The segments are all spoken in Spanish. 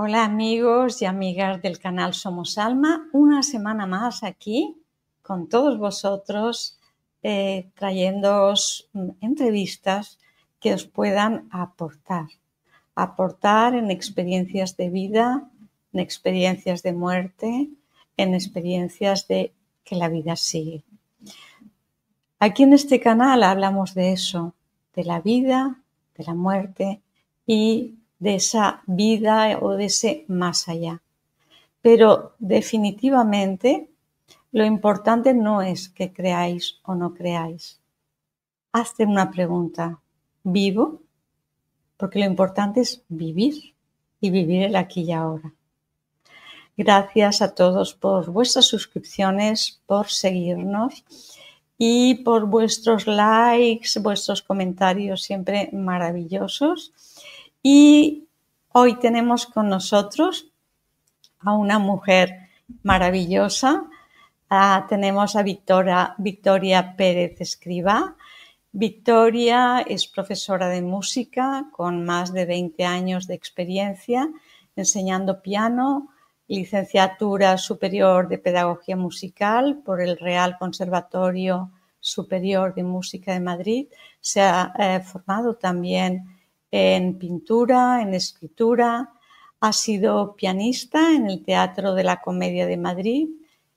Hola amigos y amigas del canal Somos Alma, una semana más aquí con todos vosotros trayéndoos entrevistas que os puedan aportar en experiencias de vida, en experiencias de muerte, en experiencias de que la vida sigue. Aquí en este canal hablamos de eso, de la vida, de la muerte y de esa vida o de ese más allá. Pero definitivamente lo importante no es que creáis o no creáis. Hazte una pregunta. ¿Vivo? Porque lo importante es vivir y vivir el aquí y ahora. Gracias a todos por vuestras suscripciones, por seguirnos y por vuestros likes, vuestros comentarios siempre maravillosos. Y hoy tenemos con nosotros a una mujer maravillosa. Tenemos a Victoria Pérez Escrivá. Victoria es profesora de música con más de 20 años de experiencia enseñando piano, licenciatura superior de Pedagogía Musical por el Real Conservatorio Superior de Música de Madrid. Se ha formado también en pintura, en escritura. Ha sido pianista en el Teatro de la Comedia de Madrid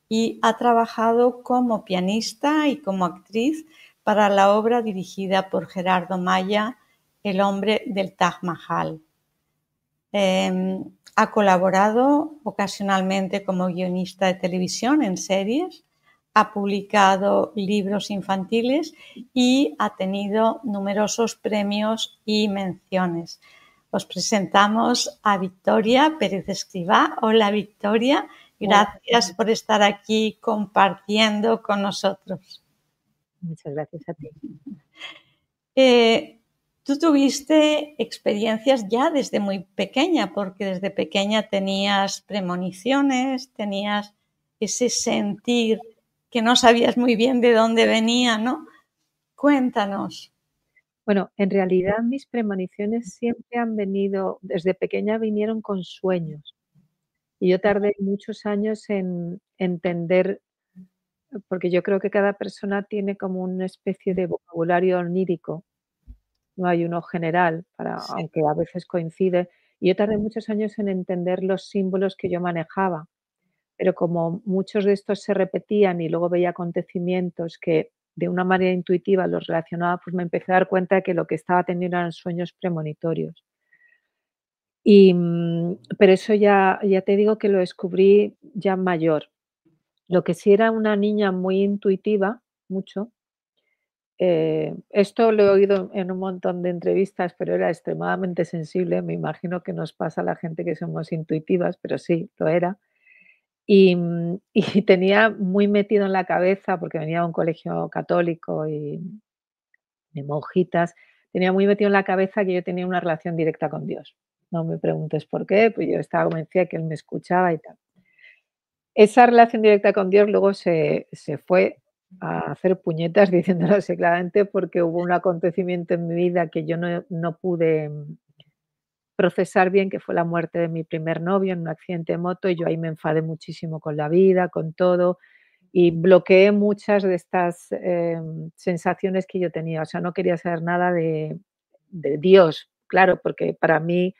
y ha trabajado como pianista y como actriz para la obra dirigida por Gerardo Maya, El hombre del Taj Mahal. Ha colaborado ocasionalmente como guionista de televisión en series, ha publicado libros infantiles y ha tenido numerosos premios y menciones. Os presentamos a Victoria Pérez Escrivá. Hola Victoria, gracias por estar aquí compartiendo con nosotros. Muchas gracias a ti. Tú tuviste experiencias ya desde muy pequeña, porque desde pequeña tenías premoniciones, tenías ese sentir que no sabías muy bien de dónde venía, ¿no? Cuéntanos. Bueno, en realidad mis premoniciones siempre han venido, desde pequeña vinieron con sueños. Y yo tardé muchos años en entender, porque yo creo que cada persona tiene como una especie de vocabulario onírico, no hay uno general, aunque a veces coincide. Y yo tardé muchos años en entender los símbolos que yo manejaba. Pero como muchos de estos se repetían y luego veía acontecimientos que de una manera intuitiva los relacionaba, pues me empecé a dar cuenta de que lo que estaba teniendo eran sueños premonitorios. Pero eso ya te digo que lo descubrí ya mayor. Lo que sí era una niña muy intuitiva, mucho. Esto lo he oído en un montón de entrevistas, pero era extremadamente sensible. Me imagino que nos pasa a la gente que somos intuitivas, pero sí, lo era. Y tenía muy metido en la cabeza, porque venía de un colegio católico y de monjitas, tenía muy metido en la cabeza que yo tenía una relación directa con Dios. No me preguntes por qué, pues yo estaba convencida que Él me escuchaba y tal. Esa relación directa con Dios luego se fue a hacer puñetas, diciéndolo así claramente, porque hubo un acontecimiento en mi vida que yo no pude procesar bien, que fue la muerte de mi primer novio en un accidente de moto, y yo ahí me enfadé muchísimo con la vida, con todo, y bloqueé muchas de estas, sensaciones que yo tenía. O sea, no quería saber nada de Dios, claro, porque para mí,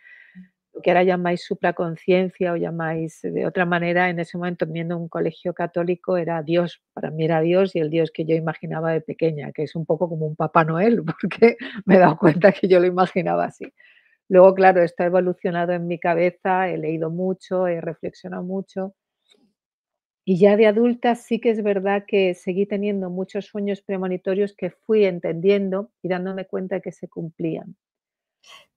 lo que ahora llamáis supraconciencia o llamáis de otra manera, en ese momento, viendo un colegio católico, era Dios. Para mí era Dios y el Dios que yo imaginaba de pequeña, que es un poco como un Papá Noel, porque me he dado cuenta que yo lo imaginaba así. Luego, claro, esto ha evolucionado en mi cabeza, he leído mucho, he reflexionado mucho. Y ya de adulta sí que es verdad que seguí teniendo muchos sueños premonitorios que fui entendiendo y dándome cuenta de que se cumplían.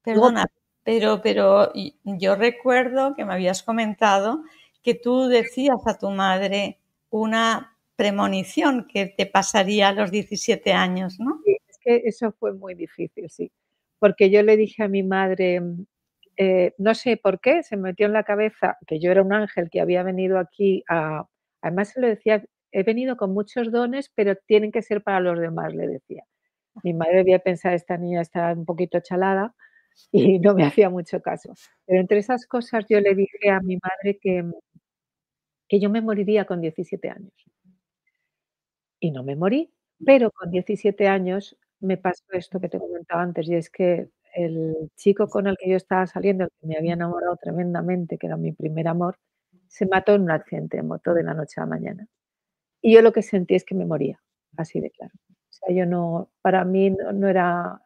Luego, Perdona, pero yo recuerdo que me habías comentado que tú decías a tu madre una premonición que te pasaría a los 17 años, ¿no? sí, es que eso fue muy difícil, sí, porque yo le dije a mi madre, no sé por qué, se me metió en la cabeza que yo era un ángel que había venido aquí además se lo decía: "He venido con muchos dones, pero tienen que ser para los demás", le decía. Mi madre debía pensar: "Esta niña está un poquito chalada", y no me hacía mucho caso. Pero entre esas cosas yo le dije a mi madre que yo me moriría con 17 años. Y no me morí, pero con 17 años me pasó esto que te comentaba antes, y es que el chico con el que yo estaba saliendo, el que me había enamorado tremendamente, que era mi primer amor, se mató en un accidente de moto de la noche a la mañana. Y yo lo que sentí es que me moría, así de claro. O sea, yo no, para mí no era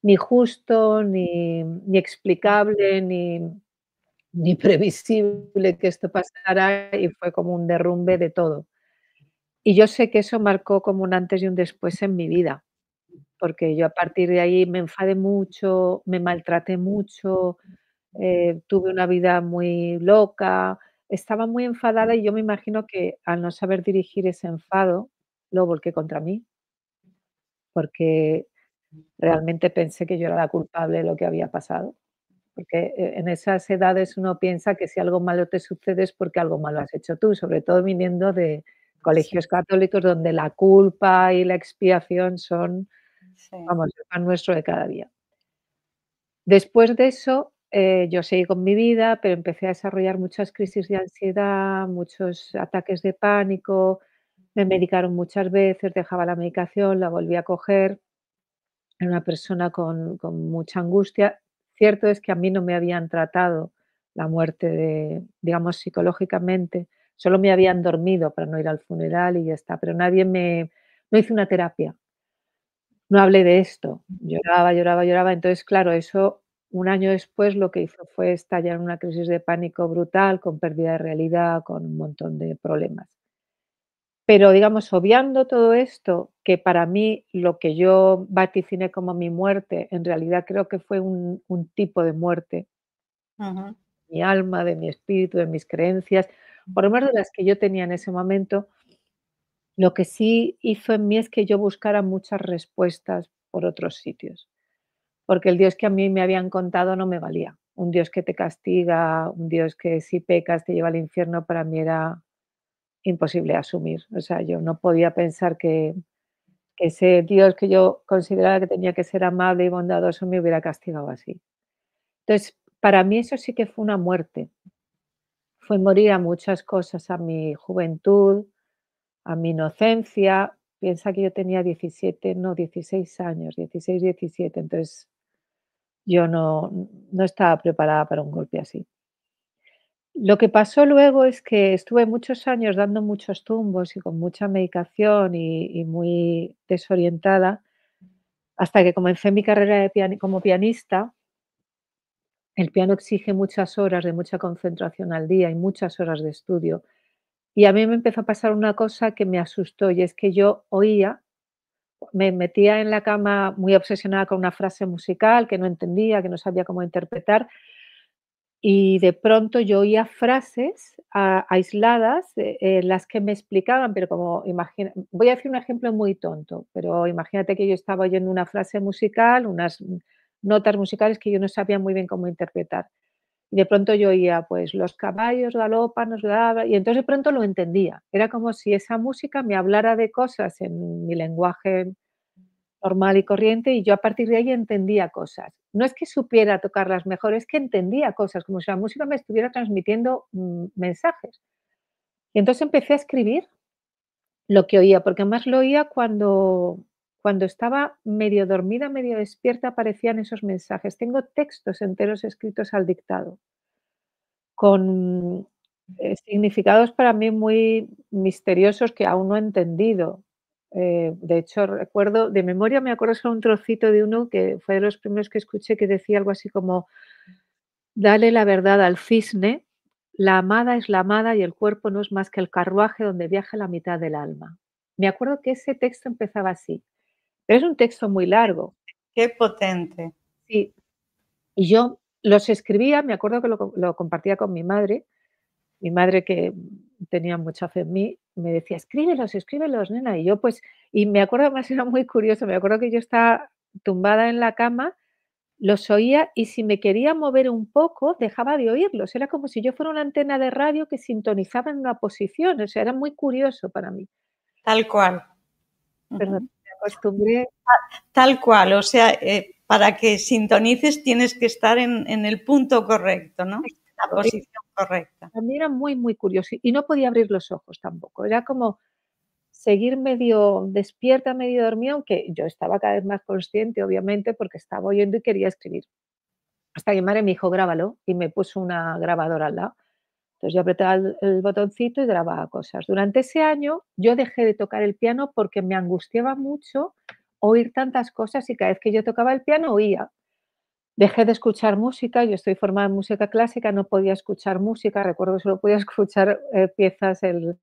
ni justo, ni explicable, ni previsible que esto pasara, y fue como un derrumbe de todo. Y yo sé que eso marcó como un antes y un después en mi vida, porque yo a partir de ahí me enfadé mucho, me maltraté mucho, tuve una vida muy loca, estaba muy enfadada y yo me imagino que al no saber dirigir ese enfado, lo volqué contra mí, porque realmente pensé que yo era la culpable de lo que había pasado. Porque, en esas edades uno piensa que si algo malo te sucede es porque algo malo has hecho tú, sobre todo viniendo de Sí, colegios católicos donde la culpa y la expiación son, sí. vamos, el pan nuestro de cada día. Después de eso, yo seguí con mi vida, pero empecé a desarrollar muchas crisis de ansiedad, muchos ataques de pánico, me medicaron muchas veces, dejaba la medicación, la volví a coger. Era una persona con mucha angustia. Cierto es que a mí no me habían tratado la muerte de, digamos, psicológicamente, solo me habían dormido para no ir al funeral y ya está, pero nadie me no hice una terapia, no hablé de esto. Lloraba, lloraba, lloraba. Entonces, claro, eso un año después lo que hizo fue estallar en una crisis de pánico brutal, con pérdida de realidad, con un montón de problemas. Pero, digamos, obviando todo esto, que para mí lo que yo vaticiné como mi muerte, en realidad creo que fue un tipo de muerte, Ujú. mi alma, de mi espíritu, de mis creencias, por lo menos de las que yo tenía en ese momento, lo que sí hizo en mí es que yo buscara muchas respuestas por otros sitios, porque el Dios que a mí me habían contado no me valía. Un Dios que te castiga, un Dios que si pecas te lleva al infierno, para mí era imposible de asumir. O sea, yo no podía pensar que ese Dios que yo consideraba que tenía que ser amable y bondadoso me hubiera castigado así. Entonces, para mí eso sí que fue una muerte, fue morir a muchas cosas, a mi juventud, a mi inocencia. Piensa que yo tenía 17, no, 16 años, 16, 17, entonces yo no estaba preparada para un golpe así. Lo que pasó luego es que estuve muchos años dando muchos tumbos y con mucha medicación y muy desorientada, hasta que comencé mi carrera de como pianista. El piano exige muchas horas de mucha concentración al día y muchas horas de estudio. Y a mí me empezó a pasar una cosa que me asustó, y es que yo oía, me metía en la cama muy obsesionada con una frase musical que no entendía, que no sabía cómo interpretar, y de pronto yo oía frases aisladas, las que me explicaban, pero como imagina, voy a decir un ejemplo muy tonto, pero imagínate que yo estaba oyendo una frase musical, unas notas musicales que yo no sabía muy bien cómo interpretar. Y de pronto yo oía, pues, los caballos galopan, nos bla, bla, y entonces de pronto lo entendía. Era como si esa música me hablara de cosas en mi lenguaje normal y corriente, y yo a partir de ahí entendía cosas. No es que supiera tocarlas mejor, es que entendía cosas, como si la música me estuviera transmitiendo, mensajes. Y entonces empecé a escribir lo que oía, porque además lo oía cuando estaba medio dormida, medio despierta, aparecían esos mensajes. Tengo textos enteros escritos al dictado, con, significados para mí muy misteriosos que aún no he entendido. De hecho, recuerdo de memoria, me acuerdo solo un trocito de uno que fue de los primeros que escuché, que decía algo así como: "Dale la verdad al cisne, la amada es la amada y el cuerpo no es más que el carruaje donde viaja la mitad del alma". Me acuerdo que ese texto empezaba así, pero es un texto muy largo. Qué potente. Sí, y yo los escribía, me acuerdo que lo compartía con mi madre. Mi madre, que tenía mucha fe en mí, me decía: "Escríbelos, escríbelos, nena". Y yo, pues, y me acuerdo, además era muy curioso, me acuerdo que yo estaba tumbada en la cama, los oía, y si me quería mover un poco, dejaba de oírlos. Era como si yo fuera una antena de radio que sintonizaba en una posición, o sea, era muy curioso para mí. Tal cual. Pero Ujú. me acostumbré. Tal cual, o sea, para que sintonices tienes que estar en el punto correcto, ¿no? La posición correcta. A mí era muy, muy curioso y no podía abrir los ojos tampoco. Era como seguir medio despierta, medio dormida, aunque yo estaba cada vez más consciente, obviamente, porque estaba oyendo y quería escribir. Hasta que mi madre me dijo: "Grábalo", y me puso una grabadora al lado. Entonces yo apretaba el botoncito y grababa cosas. Durante ese año yo dejé de tocar el piano porque me angustiaba mucho oír tantas cosas y cada vez que yo tocaba el piano oía. Dejé de escuchar música, yo estoy formada en música clásica, no podía escuchar música, recuerdo que solo podía escuchar, piezas, el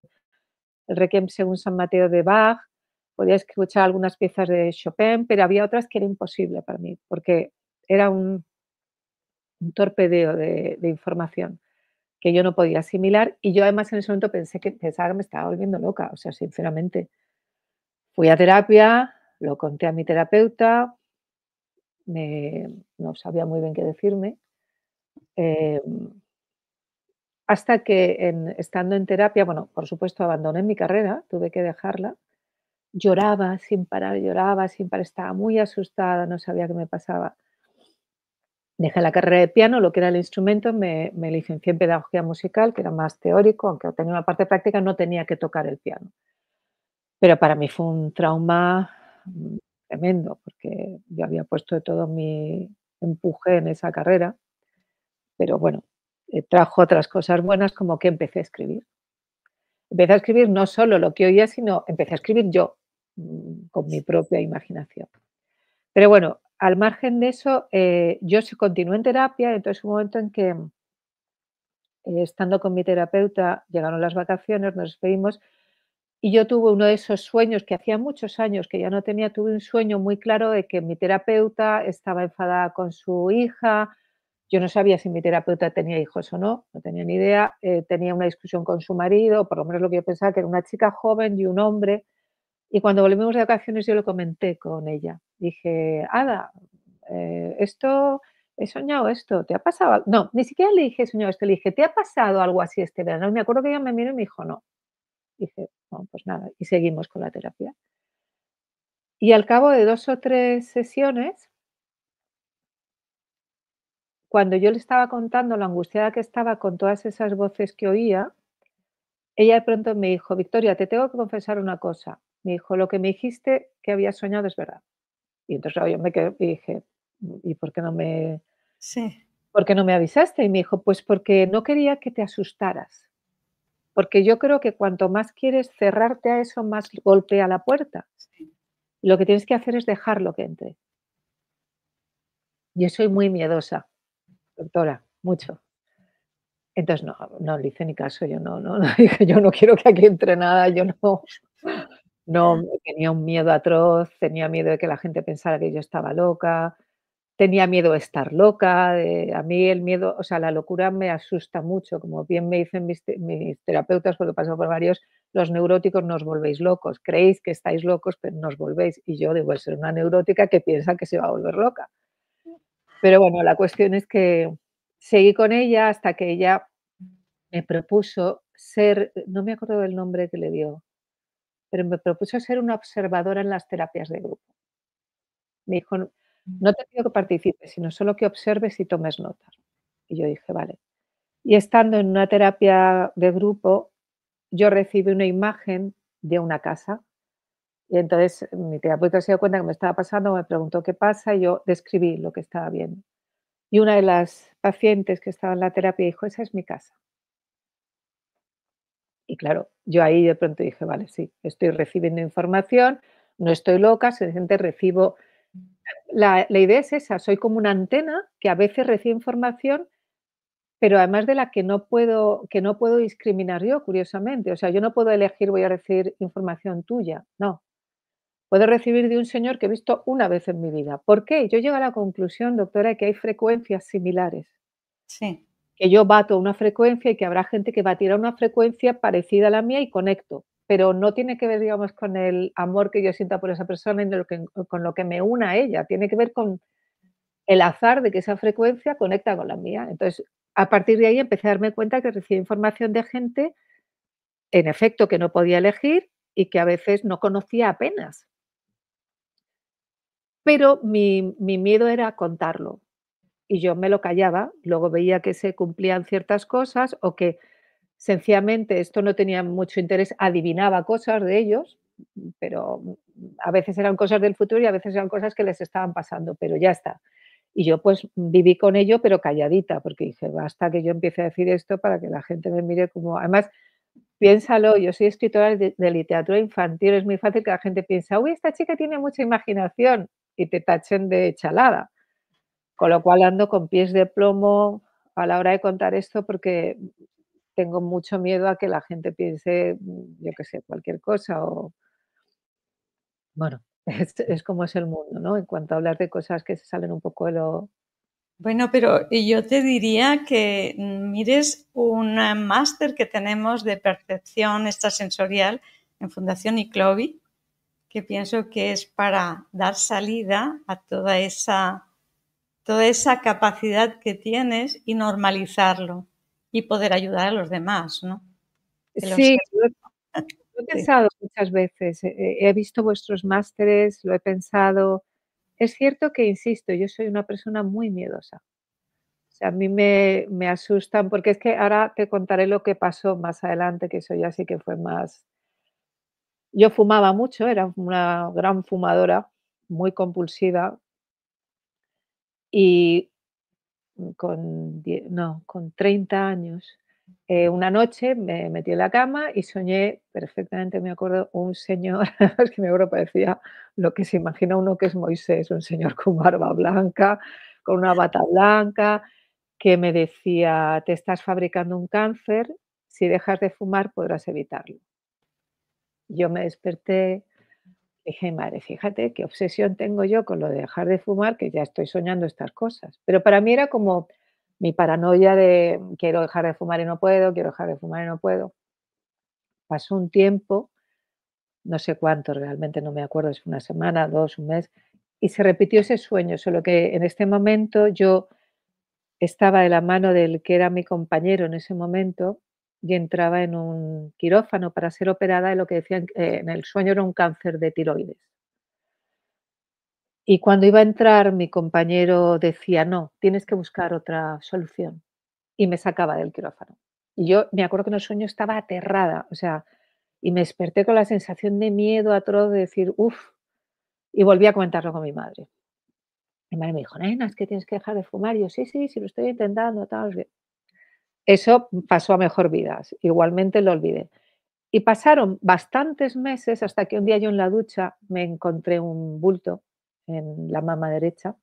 Requiem según San Mateo de Bach, podía escuchar algunas piezas de Chopin, pero había otras que era imposible para mí, porque era un torpedeo de información que yo no podía asimilar, y yo además en ese momento pensaba que me estaba volviendo loca, o sea, sinceramente. Fui a terapia, lo conté a mi terapeuta, no sabía muy bien qué decirme, em, hasta que estando en terapia, bueno, por supuesto abandoné mi carrera, tuve que dejarla, lloraba sin parar, estaba muy asustada, no sabía qué me pasaba. Dejé la carrera de piano, lo que era el instrumento, me licencié en pedagogía musical, que era más teórico, aunque tenía una parte práctica, no tenía que tocar el piano. Pero para mí fue un trauma, tremendo, porque yo había puesto todo mi empuje en esa carrera, pero bueno, trajo otras cosas buenas, como que empecé a escribir. Empecé a escribir no solo lo que oía, sino empecé a escribir yo, con mi propia imaginación. Pero bueno, al margen de eso, yo sí continué en terapia, entonces hubo un momento en que, estando con mi terapeuta, llegaron las vacaciones, nos despedimos, y yo tuve uno de esos sueños que hacía muchos años que ya no tenía, tuve un sueño muy claro de que mi terapeuta estaba enfadada con su hija. Yo no sabía si mi terapeuta tenía hijos o no, no tenía ni idea. Tenía una discusión con su marido, por lo menos lo que yo pensaba, que era una chica joven y un hombre. Y cuando volvimos de vacaciones yo lo comenté con ella. Dije: "Ada, esto he soñado esto, ¿te ha pasado?". No, ni siquiera le dije: "He soñado esto", le dije: "¿Te ha pasado algo así este verano?". Y me acuerdo que ella me miró y me dijo: "No". Dije: "No, pues nada", y seguimos con la terapia. Y al cabo de 2 o 3 sesiones, cuando yo le estaba contando lo angustiada que estaba con todas esas voces que oía, ella de pronto me dijo: "Victoria, te tengo que confesar una cosa". Me dijo: "Lo que me dijiste que habías soñado es verdad". Y entonces, claro, yo me quedé y dije: "¿Y Sí, por qué no me avisaste?". Y me dijo: "Pues porque no quería que te asustaras, porque yo creo que cuanto más quieres cerrarte a eso, más golpea la puerta. sí. Lo que tienes que hacer es dejarlo que entre". Yo soy muy miedosa, doctora, mucho. Entonces no le hice ni caso, yo no dije: "Yo no quiero que aquí entre nada", yo no, tenía un miedo atroz, tenía miedo de que la gente pensara que yo estaba loca, tenía miedo de estar loca, a mí el miedo, o sea, la locura me asusta mucho, como bien me dicen mis terapeutas, porque he pasado por varios, los neuróticos no os volvéis locos, creéis que estáis locos, pero no os volvéis, y yo debo ser una neurótica que piensa que se va a volver loca. Pero bueno, la cuestión es que seguí con ella hasta que ella me propuso ser, no me acuerdo del nombre que le dio, pero me propuso ser una observadora en las terapias de grupo. Me dijo: "No te pido que participes, sino solo que observes y tomes notas". Y yo dije: "Vale". Y estando en una terapia de grupo, yo recibí una imagen de una casa, y entonces mi terapeuta se dio cuenta que me estaba pasando, me preguntó: "¿Qué pasa?", y yo describí lo que estaba viendo. Y una de las pacientes que estaba en la terapia dijo: "Esa es mi casa". Y claro, yo ahí de pronto dije: "Vale, sí, estoy recibiendo información, no estoy loca, simplemente recibo". La idea es esa, soy como una antena que a veces recibe información, pero además de la que no puedo discriminar yo, curiosamente. O sea, yo no puedo elegir, voy a recibir información tuya, no. Puedo recibir de un señor que he visto una vez en mi vida. ¿Por qué? Yo llego a la conclusión, doctora, que hay frecuencias similares. Sí, Que yo bato una frecuencia y que habrá gente que batirá una frecuencia parecida a la mía y conecto, pero no tiene que ver, digamos, con el amor que yo sienta por esa persona y con lo que me una a ella, tiene que ver con el azar de que esa frecuencia conecta con la mía. Entonces, a partir de ahí empecé a darme cuenta que recibía información de gente, en efecto, que no podía elegir y que a veces no conocía apenas. pero mi miedo era contarlo, y yo me lo callaba, luego veía que se cumplían ciertas cosas o que sencillamente esto no tenía mucho interés, adivinaba cosas de ellos, pero a veces eran cosas del futuro y a veces eran cosas que les estaban pasando, pero ya está. Y yo pues viví con ello, pero calladita, porque dije, basta que yo empiece a decir esto para que la gente me mire como, además, piénsalo, yo soy escritora de literatura infantil, es muy fácil que la gente piense: "Uy, esta chica tiene mucha imaginación", y te tachen de chalada. Con lo cual ando con pies de plomo a la hora de contar esto, porque tengo mucho miedo a que la gente piense, yo qué sé, cualquier cosa o bueno, es como es el mundo, ¿no? En cuanto a hablar de cosas que se salen un poco de lo Bueno, pero yo te diría que mires un máster que tenemos de percepción extrasensorial en Fundación Iclovi, que pienso que es para dar salida a toda esa capacidad que tienes y normalizarlo y poder ayudar a los demás, ¿no? Que lo sí, sé. lo he Sí. pensado muchas veces, he visto vuestros másteres, lo he pensado. Es cierto que, insisto, yo soy una persona muy miedosa. O sea, a mí me asustan, porque es que ahora te contaré lo que pasó más adelante, que eso ya sí que fue más. Yo fumaba mucho, era una gran fumadora, muy compulsiva y con 30 años, una noche me metí en la cama y soñé perfectamente, me acuerdo, un señor, es que me acuerdo, parecía lo que se imagina uno que es Moisés, un señor con barba blanca, con una bata blanca, que me decía: "Te estás fabricando un cáncer, si dejas de fumar podrás evitarlo". Yo me desperté. Dije: "Madre, fíjate qué obsesión tengo yo con lo de dejar de fumar, que ya estoy soñando estas cosas". Pero para mí era como mi paranoia de quiero dejar de fumar y no puedo, quiero dejar de fumar y no puedo. Pasó un tiempo, no sé cuánto, realmente no me acuerdo si fue una semana, 2, un mes, y se repitió ese sueño, solo que en este momento yo estaba de la mano del que era mi compañero en ese momento y entraba en un quirófano para ser operada de lo que decían, en el sueño era un cáncer de tiroides. Y cuando iba a entrar, mi compañero decía: "No, tienes que buscar otra solución", y me sacaba del quirófano. Y yo me acuerdo que en el sueño estaba aterrada, o sea, y me desperté con la sensación de miedo atroz de decir: "Uf", y volví a comentarlo con mi madre. Mi madre me dijo: "Nena, es que tienes que dejar de fumar". Y yo: "Sí, sí, sí, lo estoy intentando, tal, no sé qué". Eso pasó a mejor vida, igualmente lo olvidé. Y pasaron bastantes meses hasta que un día yo en la ducha me encontré un bulto en la mama derecha.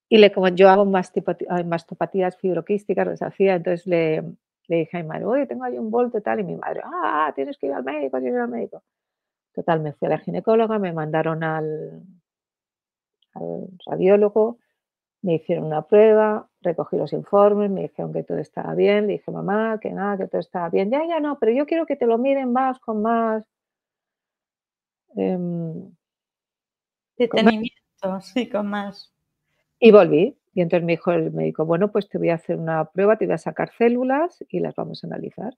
Y como yo hago mastopatías fibroquísticas, les hacía, entonces le dije a mi madre: "Oye, tengo ahí un bulto y tal", y mi madre: tienes que ir al médico, tienes que ir al médico". Total, me fui a la ginecóloga, me mandaron al radiólogo, me hicieron una prueba, recogí los informes, me dijeron que todo estaba bien, le dije: "Mamá, que nada, que todo estaba bien". "Ya, ya, no, pero yo quiero que te lo miren más con más, em, con más". Detenimiento, sí, con más. Y volví. Y entonces me dijo el médico: "Bueno, pues te voy a hacer una prueba, te voy a sacar células y las vamos a analizar".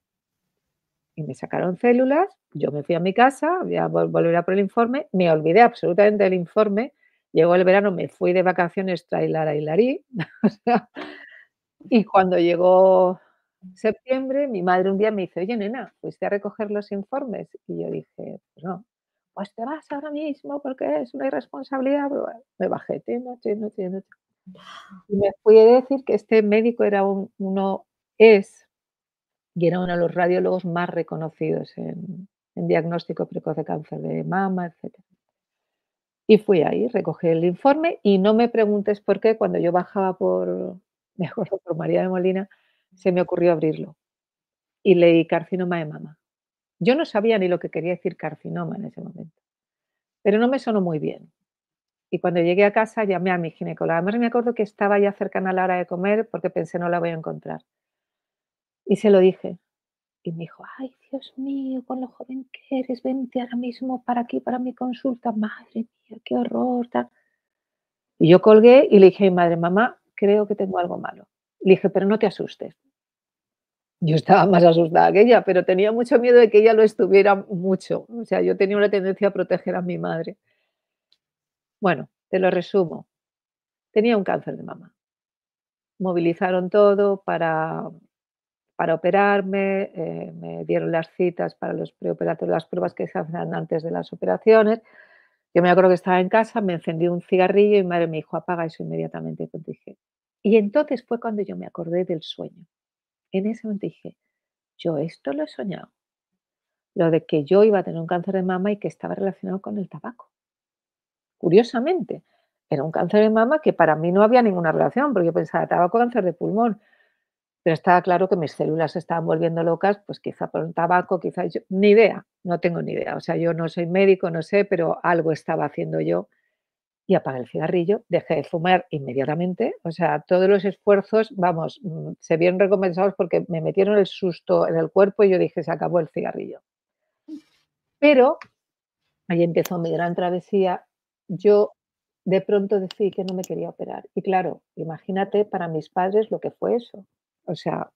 Y me sacaron células, yo me fui a mi casa, voy a volver a por el informe, me olvidé absolutamente del informe, llegó el verano, me fui de vacaciones trailara hilarí, o sea, y cuando llegó septiembre, mi madre un día me dice: "Oye, nena, ¿fuiste a recoger los informes?". Y yo dije: "Pues no". "Pues te vas ahora mismo porque es una irresponsabilidad". Bueno, me bajé, tin, tin, tin, tin. Y me fui a decir que este médico era es y era uno de los radiólogos más reconocidos en diagnóstico precoz de cáncer de mama, etcétera. Y fui ahí, recogí el informe y no me preguntes por qué, cuando yo bajaba me acuerdo, por María de Molina, se me ocurrió abrirlo y leí carcinoma de mama. Yo no sabía ni lo que quería decir carcinoma en ese momento, pero no me sonó muy bien. Y cuando llegué a casa llamé a mi ginecóloga. Además me acuerdo que estaba ya cercana a la hora de comer porque pensé: "No la voy a encontrar". Y se lo dije. Y me dijo: "Ay, Dios mío, con lo joven que eres, vente ahora mismo para aquí, para mi consulta". Madre mía, qué horror, tal. Y yo colgué y le dije a mi madre: "Mamá, creo que tengo algo malo". Le dije: "Pero no te asustes". Yo estaba más asustada que ella, pero tenía mucho miedo de que ella lo estuviera mucho. O sea, yo tenía una tendencia a proteger a mi madre. Bueno, te lo resumo. Tenía un cáncer de mama. Movilizaron todo para operarme, me dieron las citas para los preoperatorios, las pruebas que se hacen antes de las operaciones. Yo me acuerdo que estaba en casa, me encendí un cigarrillo y mi madre me dijo: "Apaga eso inmediatamente". Pues dije y entonces fue cuando yo me acordé del sueño. En ese momento dije: "Yo esto lo he soñado", lo de que yo iba a tener un cáncer de mama y que estaba relacionado con el tabaco. Curiosamente, era un cáncer de mama que para mí no había ninguna relación, porque yo pensaba: "Tabaco, cáncer de pulmón". Pero estaba claro que mis células se estaban volviendo locas, pues quizá por el tabaco, quizá yo ni idea, no tengo ni idea. O sea, yo no soy médico, no sé, pero algo estaba haciendo yo y apagué el cigarrillo, dejé de fumar inmediatamente. O sea, todos los esfuerzos, vamos, se vieron recompensados porque me metieron el susto en el cuerpo y yo dije: "Se acabó el cigarrillo". Pero ahí empezó mi gran travesía. Yo de pronto decidí que no me quería operar. Y claro, imagínate para mis padres lo que fue eso. O sea,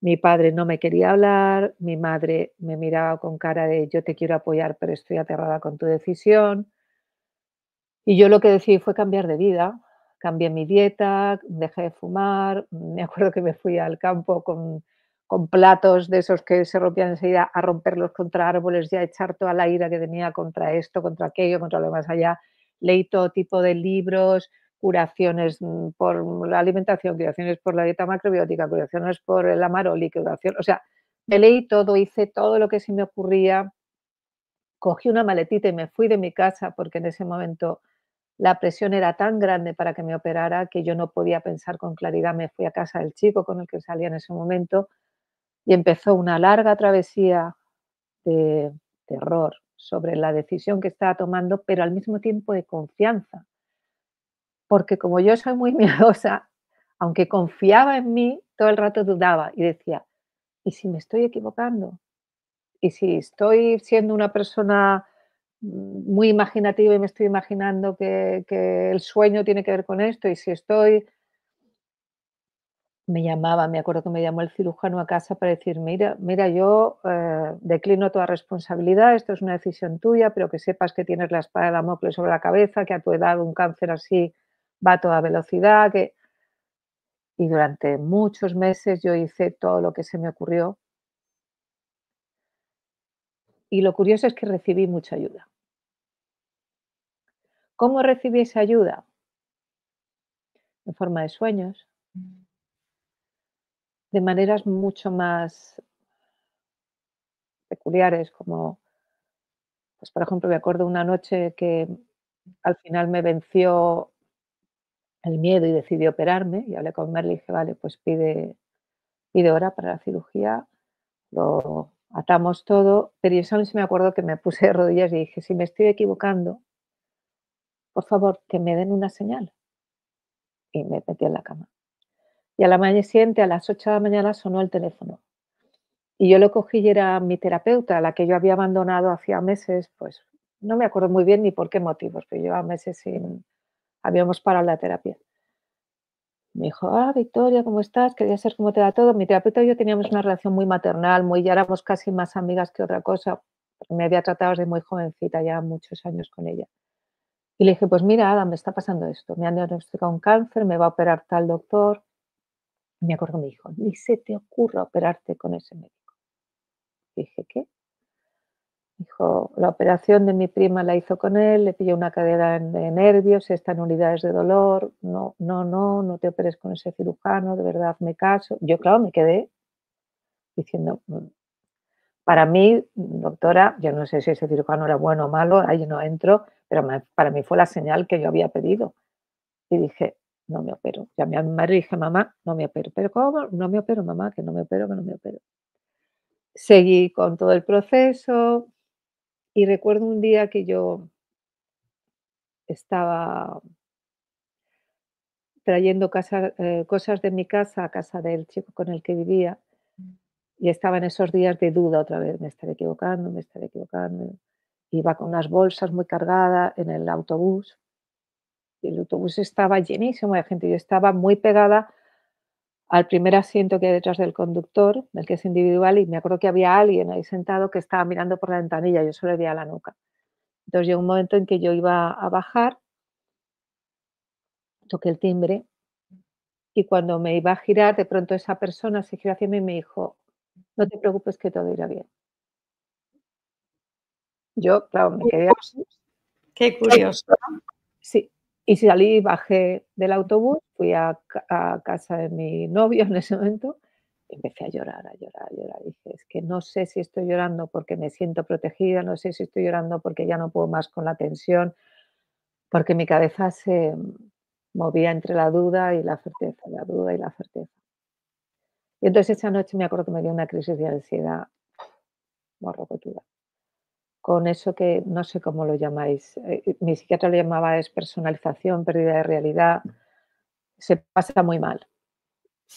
mi padre no me quería hablar, mi madre me miraba con cara de: "Yo te quiero apoyar, pero estoy aterrada con tu decisión". Y yo lo que decidí fue cambiar de vida. Cambié mi dieta, dejé de fumar. Me acuerdo que me fui al campo con platos de esos que se rompían enseguida, a romperlos contra árboles y a echar toda la ira que tenía contra esto, contra aquello, contra lo más allá. Leí todo tipo de libros, curaciones, por la alimentación, curaciones por la dieta macrobiótica, curaciones por el Amaroli, curación o sea, me leí todo, hice todo lo que se me ocurría. Cogí una maletita y me fui de mi casa, porque en ese momento la presión era tan grande para que me operara que yo no podía pensar con claridad. Me fui a casa del chico con el que salía en ese momento y empezó una larga travesía de terror sobre la decisión que estaba tomando, pero al mismo tiempo de confianza, porque como yo soy muy miedosa, aunque confiaba en mí, todo el rato dudaba y decía: "¿Y si me estoy equivocando? ¿Y si estoy siendo una persona muy imaginativa y me estoy imaginando que el sueño tiene que ver con esto? Y si estoy me llamaba, me acuerdo que me llamó el cirujano a casa para decir: "Mira, yo, declino toda responsabilidad, esto es una decisión tuya, pero que sepas que tienes la espada de Damocles sobre la cabeza, que a tu edad un cáncer así va a toda velocidad, que". Y durante muchos meses yo hice todo lo que se me ocurrió, y lo curioso es que recibí mucha ayuda. ¿Cómo recibí esa ayuda? En forma de sueños, de maneras mucho más peculiares, como, pues, por ejemplo, me acuerdo una noche que al final me venció el miedo y decidí operarme, y hablé con Merle y dije: "Vale, pues pide hora para la cirugía", lo atamos todo, pero yo esa noche me acuerdo que me puse de rodillas y dije: "Si me estoy equivocando, por favor, que me den una señal", y me metí en la cama. Y a la mañana siguiente, a las 8 de la mañana, sonó el teléfono. Y yo lo cogí y era mi terapeuta, la que yo había abandonado hacía meses, pues, no me acuerdo muy bien ni por qué motivos, pero llevaba meses sin habíamos parado la terapia. Me dijo: "Ah, Victoria, ¿cómo estás? Quería saber cómo te va todo". Mi terapeuta y yo teníamos una relación muy maternal, muy ya éramos casi más amigas que otra cosa, porque me había tratado desde muy jovencita, ya muchos años con ella. Y le dije: "Pues mira, Ada, me está pasando esto, me han diagnosticado un cáncer, me va a operar tal doctor". Y me acuerdo que me dijo: "Ni se te ocurra operarte con ese médico". Dije: "¿Qué?". Dijo: "La operación de mi prima la hizo con él, le pilló una cadera de nervios, está en unidades de dolor, no, no, no, no te operes con ese cirujano, de verdad, hazme caso". Yo, claro, me quedé diciendo, para mí, doctora, yo no sé si ese cirujano era bueno o malo, ahí no entro, pero para mí fue la señal que yo había pedido. Y dije: "No me opero". Llamé a mi madre y dije: "Mamá, no me opero". "¿Pero cómo? No me opero, mamá, que no me opero, que no me opero". Seguí con todo el proceso y recuerdo un día que yo estaba trayendo cosas de mi casa a casa del chico con el que vivía, y estaba en esos días de duda otra vez, me estaré equivocando, me estaré equivocando. Iba con unas bolsas muy cargadas en el autobús, y el autobús estaba llenísimo de gente. Yo estaba muy pegada al primer asiento que hay detrás del conductor, el que es individual, y me acuerdo que había alguien ahí sentado que estaba mirando por la ventanilla, yo solo le veía la nuca. Entonces llegó un momento en que yo iba a bajar toqué el timbre y cuando me iba a girar, de pronto esa persona se giró hacia mí y me dijo: "No te preocupes que todo irá bien". Yo, claro, me quedé Curioso, así. qué curioso. Sí, y salí, bajé del autobús, fui a casa de mi novio en ese momento, y empecé a llorar, a llorar, a llorar. Dije: "Es que no sé si estoy llorando porque me siento protegida, no sé si estoy llorando porque ya no puedo más con la tensión", porque mi cabeza se movía entre la duda y la certeza, la duda y la certeza. Y entonces esa noche me acuerdo que me dio una crisis de ansiedad morrocotuda, con eso que no sé cómo lo llamáis, mi psiquiatra lo llamaba despersonalización, pérdida de realidad, se pasa muy mal.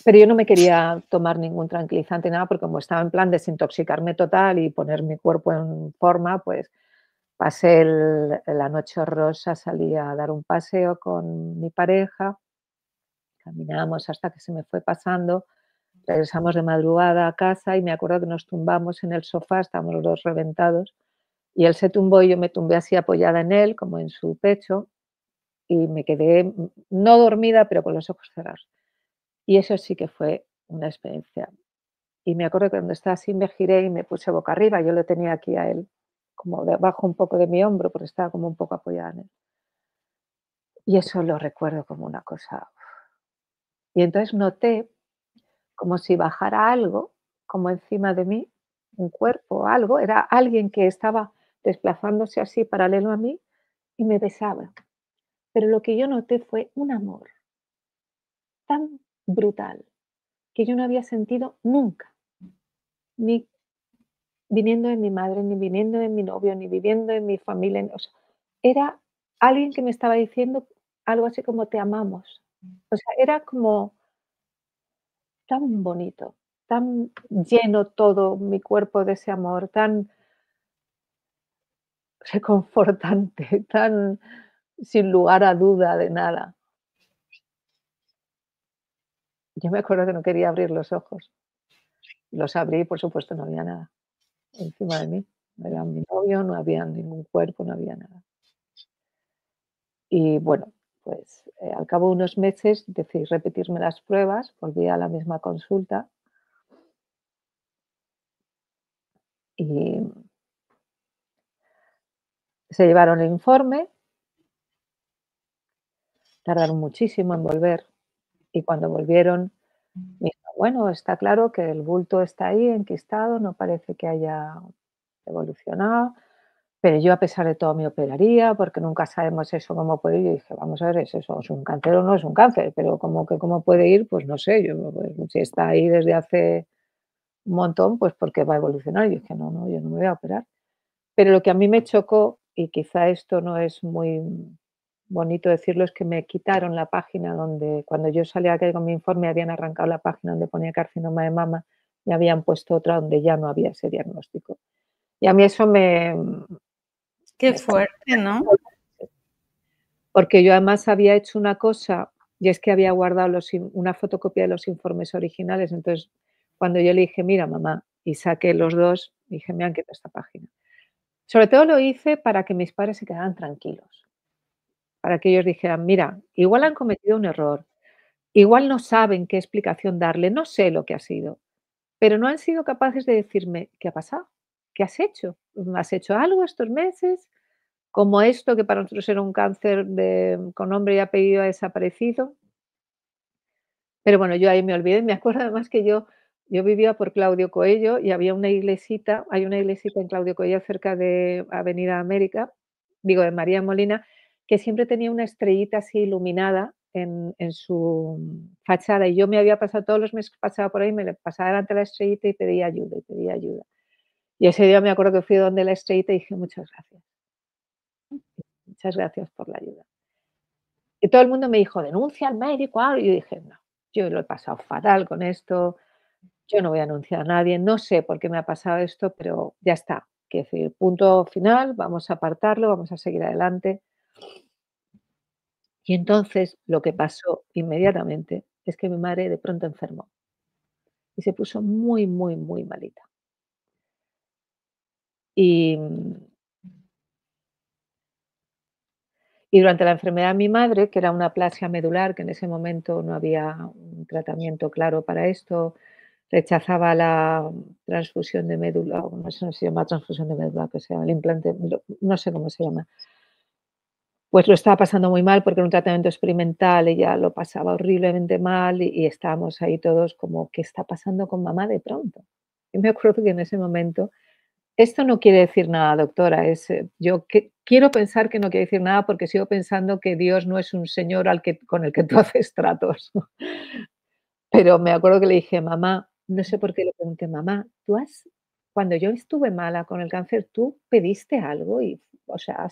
Pero yo no me quería tomar ningún tranquilizante, nada, porque como estaba en plan desintoxicarme total y poner mi cuerpo en forma, pues pasé la noche horrorosa, salí a dar un paseo con mi pareja, caminamos hasta que se me fue pasando, regresamos de madrugada a casa y me acuerdo que nos tumbamos en el sofá, estábamos los 2 reventados, y él se tumbó y yo me tumbé así apoyada en él, como en su pecho, y me quedé, no dormida, pero con los ojos cerrados. Y eso sí que fue una experiencia. Y me acuerdo que cuando estaba así me giré y me puse boca arriba, yo lo tenía aquí a él, como debajo un poco de mi hombro, porque estaba como un poco apoyada en él. Y eso lo recuerdo como una cosa. Y entonces noté como si bajara algo, como encima de mí, un cuerpo, algo, era alguien que estaba desplazándose así paralelo a mí y me besaba. Pero lo que yo noté fue un amor tan brutal que yo no había sentido nunca, ni viniendo de mi madre, ni viniendo de mi novio, ni viviendo en mi familia, o sea, era alguien que me estaba diciendo algo así como: "Te amamos". O sea, era como tan bonito, tan lleno todo mi cuerpo de ese amor, tan reconfortante, tan sin lugar a duda de nada. Yo me acuerdo que no quería abrir los ojos. Los abrí y, por supuesto, no había nada encima de mí. No era mi novio, no había ningún cuerpo, no había nada. Y bueno, pues, al cabo de unos meses decidí repetirme las pruebas, volví a la misma consulta y se llevaron el informe, tardaron muchísimo en volver y cuando volvieron me dijo: "Bueno, está claro que el bulto está ahí enquistado, no parece que haya evolucionado, pero yo a pesar de todo me operaría porque nunca sabemos eso cómo puede ir". Yo dije: "Vamos a ver, ¿es eso? ¿Es un cáncer o no es un cáncer? Pero como que cómo puede ir, pues no sé, yo, pues, si está ahí desde hace un montón, pues porque va a evolucionar". Y dije: "No, no, yo no me voy a operar". Pero lo que a mí me chocó, y quizá esto no es muy bonito decirlo, es que me quitaron la página donde cuando yo salía aquel con mi informe habían arrancado la página donde ponía carcinoma de mama y habían puesto otra donde ya no había ese diagnóstico. Y a mí eso Qué me fuerte, ¿no? porque yo además había hecho una cosa, y es que había guardado una fotocopia de los informes originales. Entonces, cuando yo le dije: "Mira, mamá", y saqué los 2 dije: "Me han quitado esta página". Sobre todo lo hice para que mis padres se quedaran tranquilos, para que ellos dijeran: "Mira, igual han cometido un error, igual no saben qué explicación darle, no sé lo que ha sido, pero no han sido capaces de decirme: "¿Qué ha pasado? ¿Qué has hecho? ¿Has hecho algo estos meses? Como esto que para nosotros era un cáncer con nombre y apellido ha desaparecido". Pero bueno, yo ahí me olvidé. Me acuerdo además que yo vivía por Claudio Coello y había una iglesita hay una iglesita en Claudio Coello cerca de Avenida América, digo, de María Molina, que siempre tenía una estrellita así iluminada en su fachada, y yo me había pasado todos los meses que pasaba por ahí, me le pasaba delante de la estrellita y pedía ayuda, y pedía ayuda. Y ese día me acuerdo que fui donde la estrellita y dije: muchas gracias por la ayuda". Y todo el mundo me dijo: "Denuncia al médico, y yo dije: "No, yo lo he pasado fatal con esto, yo no voy a denunciar a nadie, no sé por qué me ha pasado esto, pero ya está". Quiero decir, punto final, vamos a apartarlo, vamos a seguir adelante. Y entonces lo que pasó inmediatamente es que mi madre de pronto enfermó y se puso muy, muy, muy malita. Y, Y durante la enfermedad de mi madre, que era una aplasia medular, que en ese momento no había un tratamiento claro para esto, rechazaba la transfusión de médula, o no sé si se llama transfusión de médula, que sea el implante, no sé cómo se llama. Pues lo estaba pasando muy mal porque era un tratamiento experimental, ella lo pasaba horriblemente mal y estábamos ahí todos como, ¿qué está pasando con mamá de pronto? Y me acuerdo que en ese momento, esto no quiere decir nada, doctora, yo quiero pensar que no quiere decir nada porque sigo pensando que Dios no es un señor con el que tú haces tratos. Pero me acuerdo que le dije: "Mamá", no sé por qué le pregunté: "Mamá, cuando yo estuve mala con el cáncer, ¿tú pediste algo? Y, o sea,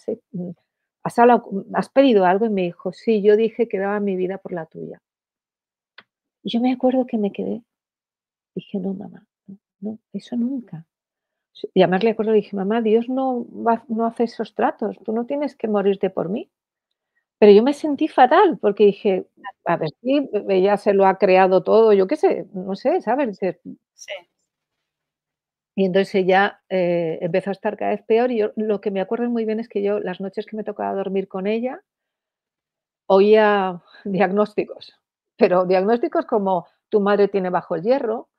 has pedido algo?". Y me dijo: "Sí, yo dije que daba mi vida por la tuya". Y yo me acuerdo que me quedé, dije: "No, mamá, no, no, eso nunca". Y además le acuerdo, le dije: "Mamá, Dios no hace esos tratos, tú no tienes que morirte por mí". Pero yo me sentí fatal, porque dije: "A ver si ella se lo ha creado todo", yo qué sé, no sé, ¿sabes? Dices. sí, Y entonces ella, empezó a estar cada vez peor, y yo lo que me acuerdo muy bien es que yo, las noches que me tocaba dormir con ella, oía diagnósticos, pero diagnósticos como: "Tu madre tiene bajo el hierro,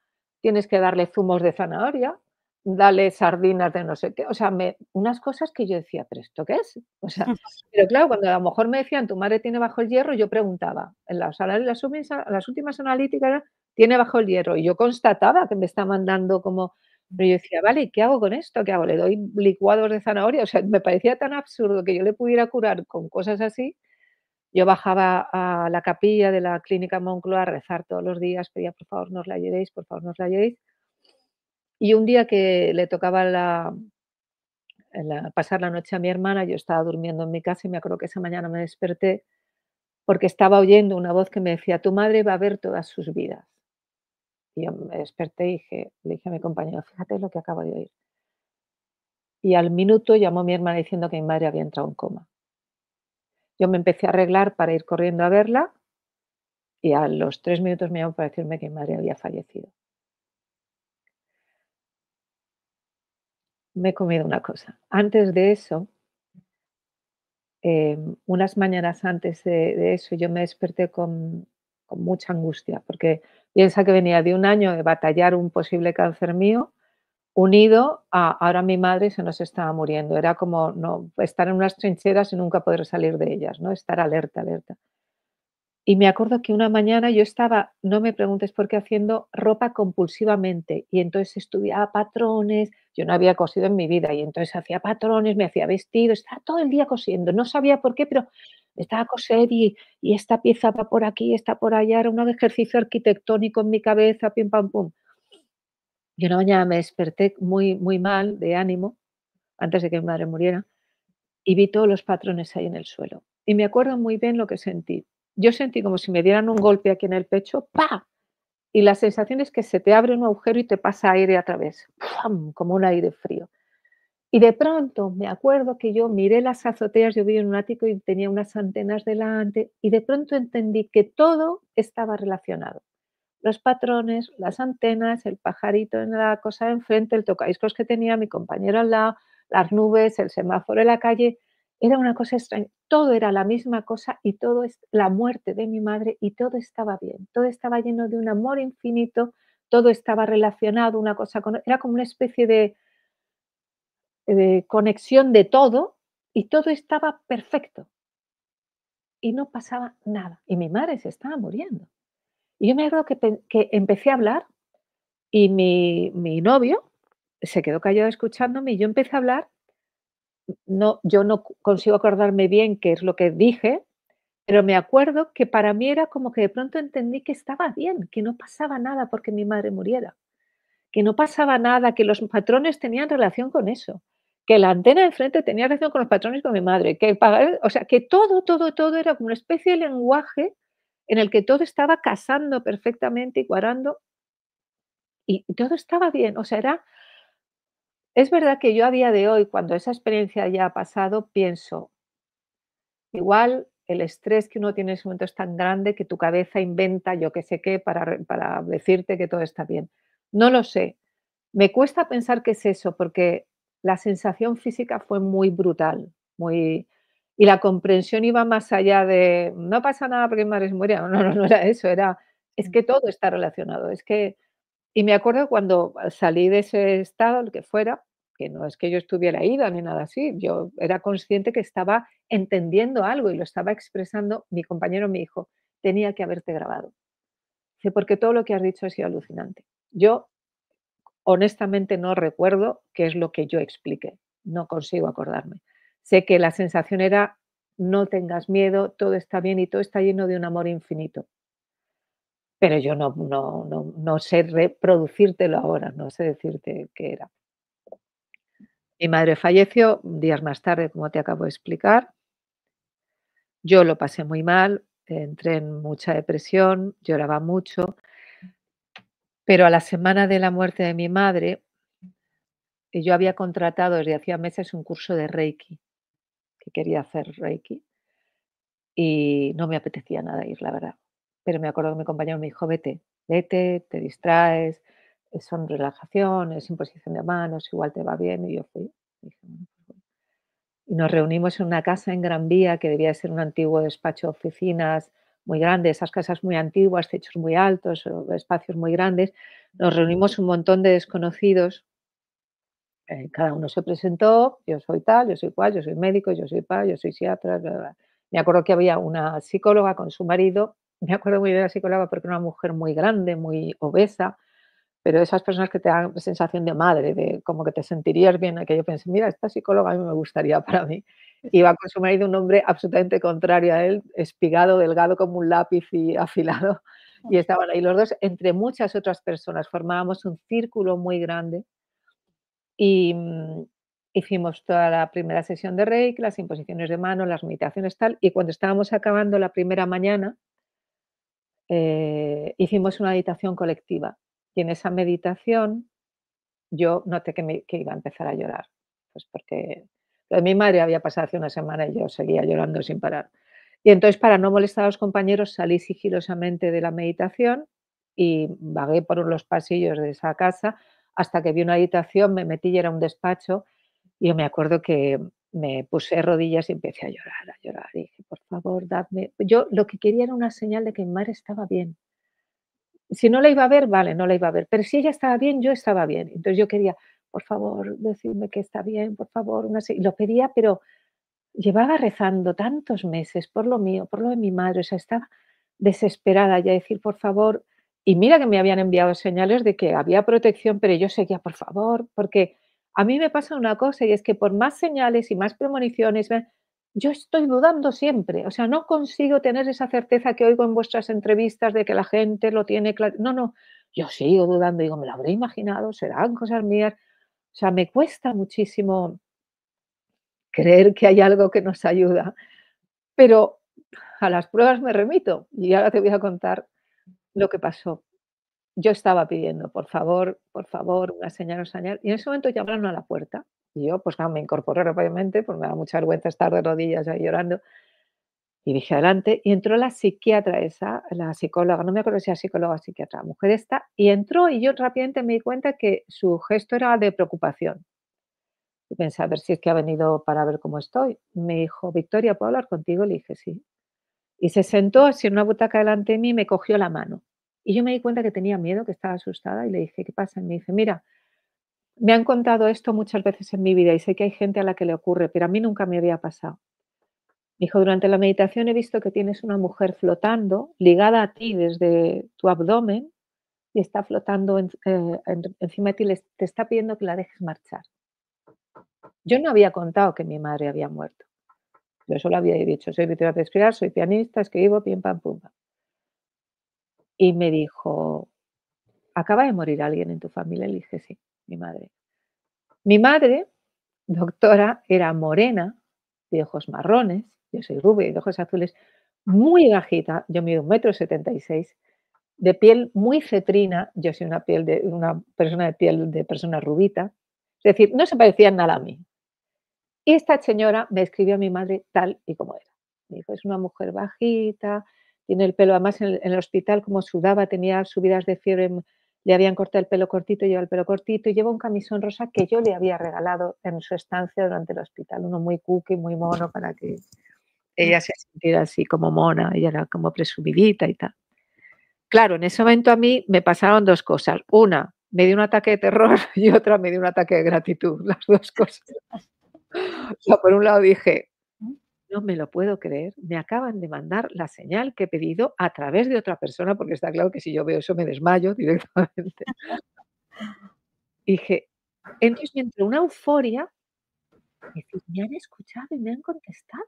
tienes que darle zumos de zanahoria, dale sardinas de no sé qué", o sea, unas cosas que yo decía: "¿Pero esto qué es?". O sea, pero claro, cuando a lo mejor me decían: "Tu madre tiene bajo el hierro", yo preguntaba, en las últimas analíticas, tiene bajo el hierro, y yo constataba que me estaban dando como, pero yo decía: "Vale, ¿y qué hago con esto? ¿Qué hago? ¿Le doy licuados de zanahoria?". O sea, me parecía tan absurdo que yo le pudiera curar con cosas así. Yo bajaba a la capilla de la clínica Moncloa a rezar todos los días, pedía: "Por favor, no os la llevéis, por favor, no os la llevéis". Y un día que le tocaba pasar la noche a mi hermana, yo estaba durmiendo en mi casa y me acuerdo que esa mañana me desperté porque estaba oyendo una voz que me decía: "Tu madre va a ver todas sus vidas". Y yo me desperté y le dije a mi compañero: "Fíjate lo que acabo de oír". Y al minuto llamó mi hermana diciendo que mi madre había entrado en coma. Yo me empecé a arreglar para ir corriendo a verla y a los 3 minutos me llamó para decirme que mi madre había fallecido. Me he comido una cosa. Antes de eso, unas mañanas antes de eso, yo me desperté con mucha angustia, porque piensa que venía de un año de batallar un posible cáncer mío, unido a ahora mi madre se nos estaba muriendo. Era como no estar en unas trincheras y nunca poder salir de ellas, ¿no? Estar alerta, alerta. Y me acuerdo que una mañana yo estaba, no me preguntes por qué, haciendo ropa compulsivamente, y entonces estudiaba patrones, yo no había cosido en mi vida, y entonces hacía patrones, me hacía vestidos, estaba todo el día cosiendo, no sabía por qué, pero estaba a coser y esta pieza va por aquí, está por allá, era un ejercicio arquitectónico en mi cabeza, pim pam pum. Y una mañana me desperté muy, muy mal de ánimo, antes de que mi madre muriera, y vi todos los patrones ahí en el suelo. Y me acuerdo muy bien lo que sentí. Yo sentí como si me dieran un golpe aquí en el pecho, ¡pa! Y la sensación es que se te abre un agujero y te pasa aire a través, ¡fum! Como un aire frío. Y de pronto me acuerdo que yo miré las azoteas, yo vivía en un ático y tenía unas antenas delante, y de pronto entendí que todo estaba relacionado. Los patrones, las antenas, el pajarito en la cosa de enfrente, el tocadiscos que tenía mi compañero al lado, las nubes, el semáforo en la calle, era una cosa extraña. Todo era la misma cosa y todo es la muerte de mi madre, y todo estaba bien. Todo estaba lleno de un amor infinito, todo estaba relacionado una cosa con era como una especie de conexión de todo, y todo estaba perfecto y no pasaba nada. Y mi madre se estaba muriendo. Y yo me acuerdo que empecé a hablar. Y mi novio se quedó callado escuchándome, y yo empecé a hablar. Yo no consigo acordarme bien qué es lo que dije, pero me acuerdo que para mí era como que de pronto entendí que estaba bien, que no pasaba nada porque mi madre muriera, que no pasaba nada, que los patrones tenían relación con eso, que la antena de enfrente tenía relación con los patrones con mi madre, que el pagar, o sea, que todo, todo, todo era como una especie de lenguaje en el que todo estaba casando perfectamente y cuadrando, y todo estaba bien. O sea, es verdad que yo a día de hoy, cuando esa experiencia ya ha pasado, pienso, igual el estrés que uno tiene en ese momento es tan grande que tu cabeza inventa yo qué sé qué para decirte que todo está bien. No lo sé. Me cuesta pensar que es eso, porque la sensación física fue muy brutal, muy. Y la comprensión iba más allá de: "No pasa nada porque mi madre se murió". No, no, no era eso, era: "Es que todo está relacionado". Es que y me acuerdo cuando salí de ese estado, el que fuera, que no es que yo estuviera ida ni nada así, yo era consciente que estaba entendiendo algo y lo estaba expresando. Mi compañero me dijo: "Tenía que haberte grabado". Dice: "Porque todo lo que has dicho ha sido alucinante". Yo honestamente no recuerdo qué es lo que yo expliqué, no consigo acordarme. Sé que la sensación era: "No tengas miedo, todo está bien y todo está lleno de un amor infinito". Pero yo no sé reproducírtelo ahora, no sé decirte qué era. Mi madre falleció días más tarde, como te acabo de explicar. Yo lo pasé muy mal, entré en mucha depresión, lloraba mucho, pero a la semana de la muerte de mi madre, yo había contratado desde hacía meses un curso de Reiki, que quería hacer Reiki, y no me apetecía nada ir, la verdad. Pero me acuerdo que mi compañero me dijo: "Vete, vete, te distraes, son relajaciones, imposición de manos, igual te va bien", y yo fui. Dije: "Bueno, pues voy". Y nos reunimos en una casa en Gran Vía, que debía ser un antiguo despacho de oficinas muy grande, esas casas muy antiguas, techos muy altos, o espacios muy grandes. Nos reunimos un montón de desconocidos, cada uno se presentó: "Yo soy tal, yo soy cual, yo soy médico, yo soy yo soy psiquiatra", bla, bla, bla. Me acuerdo que había una psicóloga con su marido, me acuerdo muy bien de la psicóloga porque era una mujer muy grande, muy obesa, pero esas personas que te dan sensación de madre, de como que te sentirías bien, que yo pensé: "Mira, esta psicóloga a mí me gustaría para mí". Iba con su marido, un hombre absolutamente contrario a él, espigado, delgado como un lápiz y afilado, y estaban ahí los 2, entre muchas otras personas, formábamos un círculo muy grande y, hicimos toda la primera sesión de Reiki, las imposiciones de mano, las meditaciones, tal, y cuando estábamos acabando la primera mañana, hicimos una meditación colectiva, y en esa meditación yo noté que iba a empezar a llorar, pues porque lo de mi madre había pasado hace una semana y yo seguía llorando sin parar. Y entonces, para no molestar a los compañeros, salí sigilosamente de la meditación y vagué por los pasillos de esa casa hasta que vi una habitación, me metí y era un despacho, y yo me acuerdo que me puse de rodillas y empecé a llorar, a llorar, y dije: "Por favor, dadme". Yo lo que quería era una señal de que mi madre estaba bien. Si no la iba a ver, vale, no la iba a ver, pero si ella estaba bien, yo estaba bien. Entonces yo quería: "Por favor, decidme que está bien, por favor", una se y lo pedía, pero llevaba rezando tantos meses por lo mío, por lo de mi madre, o sea, estaba desesperada ya, decir: "Por favor", y mira que me habían enviado señales de que había protección, pero yo seguía: "Por favor", porque a mí me pasa una cosa, y es que por más señales y más premoniciones, yo estoy dudando siempre, o sea, no consigo tener esa certeza que oigo en vuestras entrevistas de que la gente lo tiene claro. No, no, yo sigo dudando, digo: "¿Me lo habré imaginado? ¿Serán cosas mías?". O sea, me cuesta muchísimo creer que hay algo que nos ayuda, pero a las pruebas me remito y ahora te voy a contar lo que pasó. Yo estaba pidiendo: por favor, una señal", y en ese momento llamaron a la puerta. Y yo, pues claro, me incorporé rápidamente, pues me da mucha vergüenza estar de rodillas ahí llorando, y dije: "Adelante", y entró la psiquiatra esa, la psicóloga, no me acuerdo si era psicóloga o psiquiatra, la mujer esta, y entró, y yo rápidamente me di cuenta que su gesto era de preocupación. Y pensé: "A ver si es que ha venido para ver cómo estoy". Me dijo: "Victoria, ¿puedo hablar contigo?". Le dije: "Sí". Y se sentó así en una butaca delante de mí y me cogió la mano. Y yo me di cuenta que tenía miedo, que estaba asustada, y le dije: "¿Qué pasa?". Y me dice: "Mira, me han contado esto muchas veces en mi vida y sé que hay gente a la que le ocurre, pero a mí nunca me había pasado". Dijo: "Durante la meditación he visto que tienes una mujer flotando, ligada a ti desde tu abdomen, y está flotando encima de ti, te está pidiendo que la dejes marchar". Yo no había contado que mi madre había muerto. Yo solo había dicho: "Soy Victoria Pesqueras, soy pianista, escribo, pim, pam, pum, pam". Y me dijo: "¿Acaba de morir alguien en tu familia?". Le dije: "Sí, mi madre". Mi madre, doctora, era morena, de ojos marrones, yo soy rubia y de ojos azules, muy bajita, yo mido 1,76 m, de piel muy cetrina, yo soy una persona de piel de persona rubita, es decir, no se parecía en nada a mí. Y esta señora me describió a mi madre tal y como era. Me dijo: "Es una mujer bajita, tiene el pelo", además en el hospital, como sudaba, tenía subidas de fiebre, le habían cortado el pelo cortito, lleva el pelo cortito, y lleva un camisón rosa que yo le había regalado en su estancia durante el hospital, uno muy cookie, muy mono para que ella se sentía así como mona, ella era como presumidita y tal. Claro, en ese momento a mí me pasaron 2 cosas. Una, me dio un ataque de terror y otra me dio un ataque de gratitud, las 2 cosas. O sea, por un lado dije: "No me lo puedo creer, me acaban de mandar la señal que he pedido a través de otra persona", porque está claro que si yo veo eso me desmayo directamente. Dije entonces me entró una euforia, decir: "Me han escuchado y me han contestado".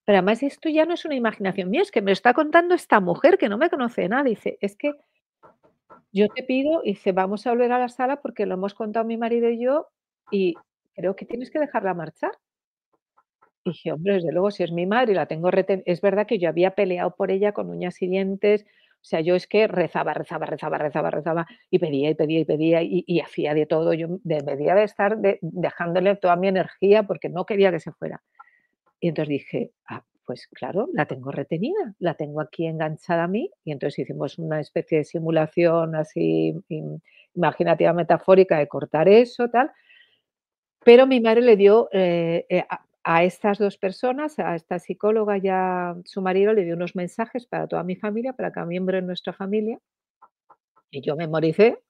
Pero además esto ya no es una imaginación mía, es que me lo está contando esta mujer que no me conoce de nada. Dice: "Es que yo te pido", dice: "Vamos a volver a la sala porque lo hemos contado mi marido y yo, y creo que tienes que dejarla marchar". Y dije: "Hombre, desde luego, si es mi madre y la tengo reten". Es verdad que yo había peleado por ella con uñas y dientes, o sea, yo es que rezaba, rezaba, rezaba, rezaba, rezaba, y pedía, y pedía, y pedía, y hacía de todo. Yo debería de estar dejándole toda mi energía porque no quería que se fuera. Y entonces dije: "Ah, pues claro, la tengo retenida, la tengo aquí enganchada a mí", y entonces hicimos una especie de simulación así imaginativa, metafórica de cortar eso, tal, pero mi madre le dio, a estas 2 personas, a esta psicóloga y a su marido, le dio unos mensajes para toda mi familia, para cada miembro de nuestra familia, y yo memoricé,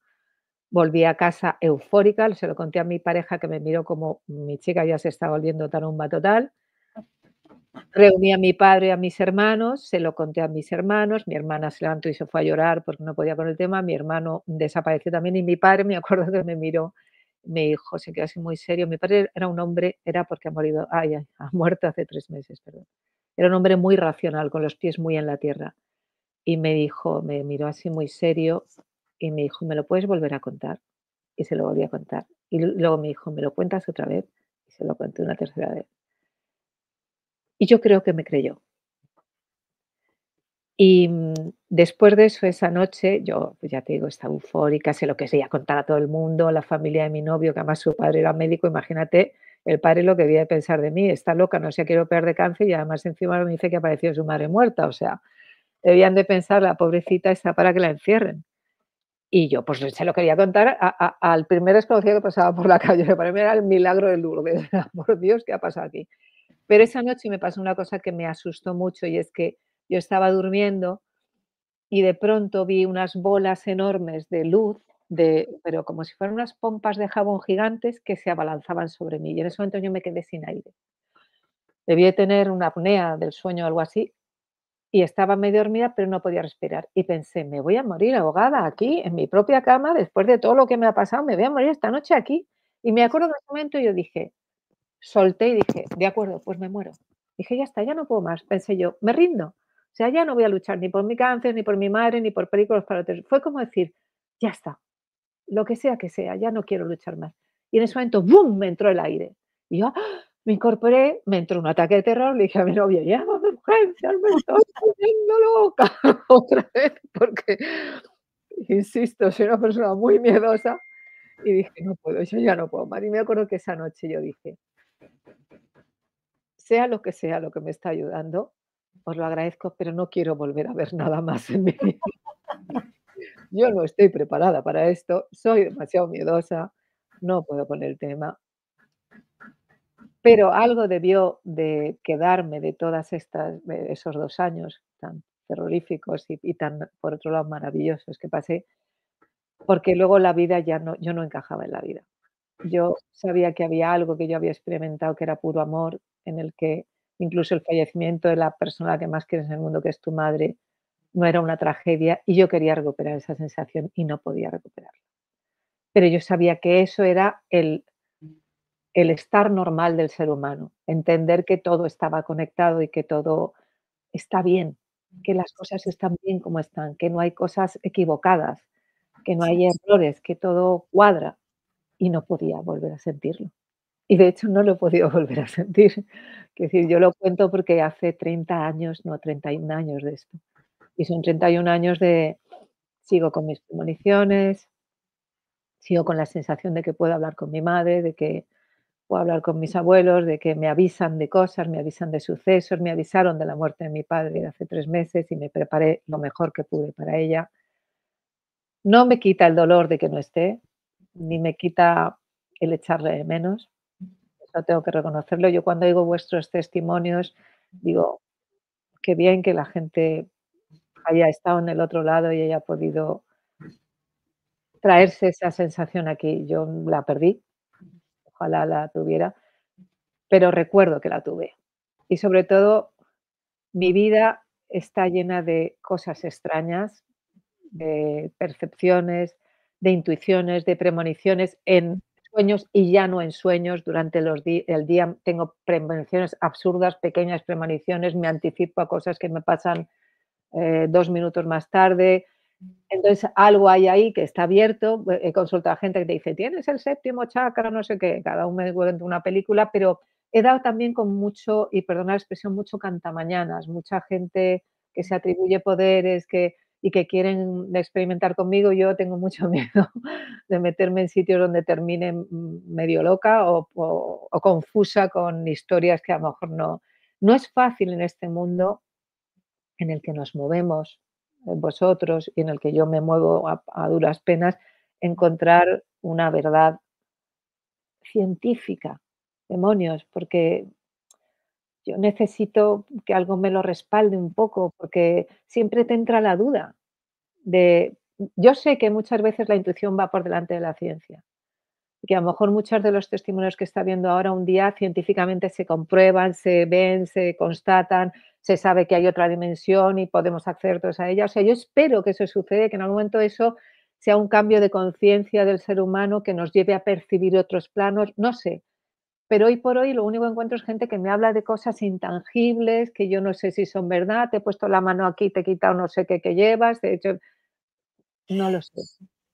volví a casa eufórica, se lo conté a mi pareja, que me miró como: "Mi chica ya se está volviendo tarumba total". Reuní a mi padre y a mis hermanos, se lo conté a mis hermanos, mi hermana se levantó y se fue a llorar porque no podía con el tema, mi hermano desapareció también y mi padre me acuerdo que me miró, me dijo, se quedó así muy serio. Mi padre era un hombre, era porque ha morido, ay, ay, ha muerto hace 3 meses, perdón. Era un hombre muy racional, con los pies muy en la tierra. Y me dijo, me miró así muy serio y me dijo: "¿Me lo puedes volver a contar?". Y se lo volví a contar. Y luego me dijo: "¿Me lo cuentas otra vez?". Y se lo conté una tercera vez. Y yo creo que me creyó. Y, después de eso, esa noche, yo, pues ya te digo, estaba eufórica, sé lo que se iba a contar a todo el mundo, la familia de mi novio, que además su padre era médico, imagínate el padre lo que debía de pensar de mí, está loca, no se quiere operar de cáncer y además encima me dice que apareció su madre muerta, o sea, debían de pensar, la pobrecita está para que la encierren. Y yo, pues, se lo quería contar al primer desconocido que pasaba por la calle, que para mí era el milagro de Lourdes, por Dios, ¿qué ha pasado aquí? Pero esa noche me pasó una cosa que me asustó mucho y es que yo estaba durmiendo y de pronto vi unas bolas enormes de luz, pero como si fueran unas pompas de jabón gigantes que se abalanzaban sobre mí, y en ese momento yo me quedé sin aire. Debí de tener una apnea del sueño o algo así, y estaba medio dormida, pero no podía respirar. Y pensé: "Me voy a morir ahogada aquí, en mi propia cama, después de todo lo que me ha pasado, me voy a morir esta noche aquí". Y me acuerdo que en ese momento yo dije solté y dije: "De acuerdo, pues me muero". Dije: "Ya está, ya no puedo más", pensé yo, me rindo. O sea, ya no voy a luchar ni por mi cáncer, ni por mi madre, ni por películas para otros. Fue como decir: "Ya está, lo que sea, ya no quiero luchar más". Y en ese momento, ¡bum!, me entró el aire. Y yo, ¡ah!, me incorporé, me entró un ataque de terror, le dije a mi novio: "Llámame a urgencias, me estoy volviendo loca", otra vez, porque, insisto, soy una persona muy miedosa, y dije: "No puedo, yo ya no puedo más". Y me acuerdo que esa noche yo dije: sea lo que me está ayudando, os lo agradezco, pero no quiero volver a ver nada más en mi vida. Yo no estoy preparada para esto, soy demasiado miedosa, no puedo con el tema, pero algo debió de quedarme de todas estas de esos 2 años tan terroríficos y tan, por otro lado, maravillosos que pasé, porque luego la vida ya no yo no encajaba en la vida. Yo sabía que había algo que yo había experimentado que era puro amor, en el que incluso el fallecimiento de la persona que más quieres en el mundo, que es tu madre, no era una tragedia, y yo quería recuperar esa sensación y no podía recuperarla. Pero yo sabía que eso era el estar normal del ser humano, entender que todo estaba conectado y que todo está bien, que las cosas están bien como están, que no hay cosas equivocadas, que no hay errores, que todo cuadra, y no podía volver a sentirlo. Y de hecho no lo he podido volver a sentir. Quiero decir, yo lo cuento porque hace 30 años, no, 31 años de esto. Y son 31 años de sigo con mis premoniciones, sigo con la sensación de que puedo hablar con mi madre, de que puedo hablar con mis abuelos, de que me avisan de cosas, me avisan de sucesos, me avisaron de la muerte de mi padre de hace 3 meses y me preparé lo mejor que pude para ella. No me quita el dolor de que no esté, ni me quita el echarle de menos. Eso tengo que reconocerlo. Yo cuando oigo vuestros testimonios, Digo, qué bien que la gente haya estado en el otro lado y haya podido traerse esa sensación aquí. Yo la perdí, ojalá la tuviera, pero recuerdo que la tuve. Y sobre todo, mi vida está llena de cosas extrañas, de percepciones, de intuiciones, de premoniciones en sueños y ya no en sueños. Durante el día tengo premoniciones absurdas, pequeñas premoniciones, me anticipo a cosas que me pasan 2 minutos más tarde. Entonces, algo hay ahí que está abierto. He consultado a gente que te dice: "Tienes el séptimo chakra", no sé qué, cada uno me cuenta una película, pero he dado también con mucho, y perdona la expresión, mucho cantamañanas, mucha gente que se atribuye poderes, y que quieren experimentar conmigo. Yo tengo mucho miedo de meterme en sitios donde termine, medio loca o confusa con historias que a lo mejor no es fácil en este mundo en el que nos movemos, vosotros, y en el que yo me muevo a duras penas, encontrar una verdad científica. Demonios, porque yo necesito que algo me lo respalde un poco, porque siempre te entra la duda de yo sé que muchas veces la intuición va por delante de la ciencia, y que a lo mejor muchos de los testimonios que está viendo ahora un día científicamente se comprueban, se ven, se constatan, se sabe que hay otra dimensión y podemos acceder todos a ella. O sea, yo espero que eso suceda, que en algún momento eso sea un cambio de conciencia del ser humano que nos lleve a percibir otros planos, no sé. Pero hoy por hoy lo único que encuentro es gente que me habla de cosas intangibles, que yo no sé si son verdad, te he puesto la mano aquí, te he quitado no sé qué que llevas, de hecho, no lo sé.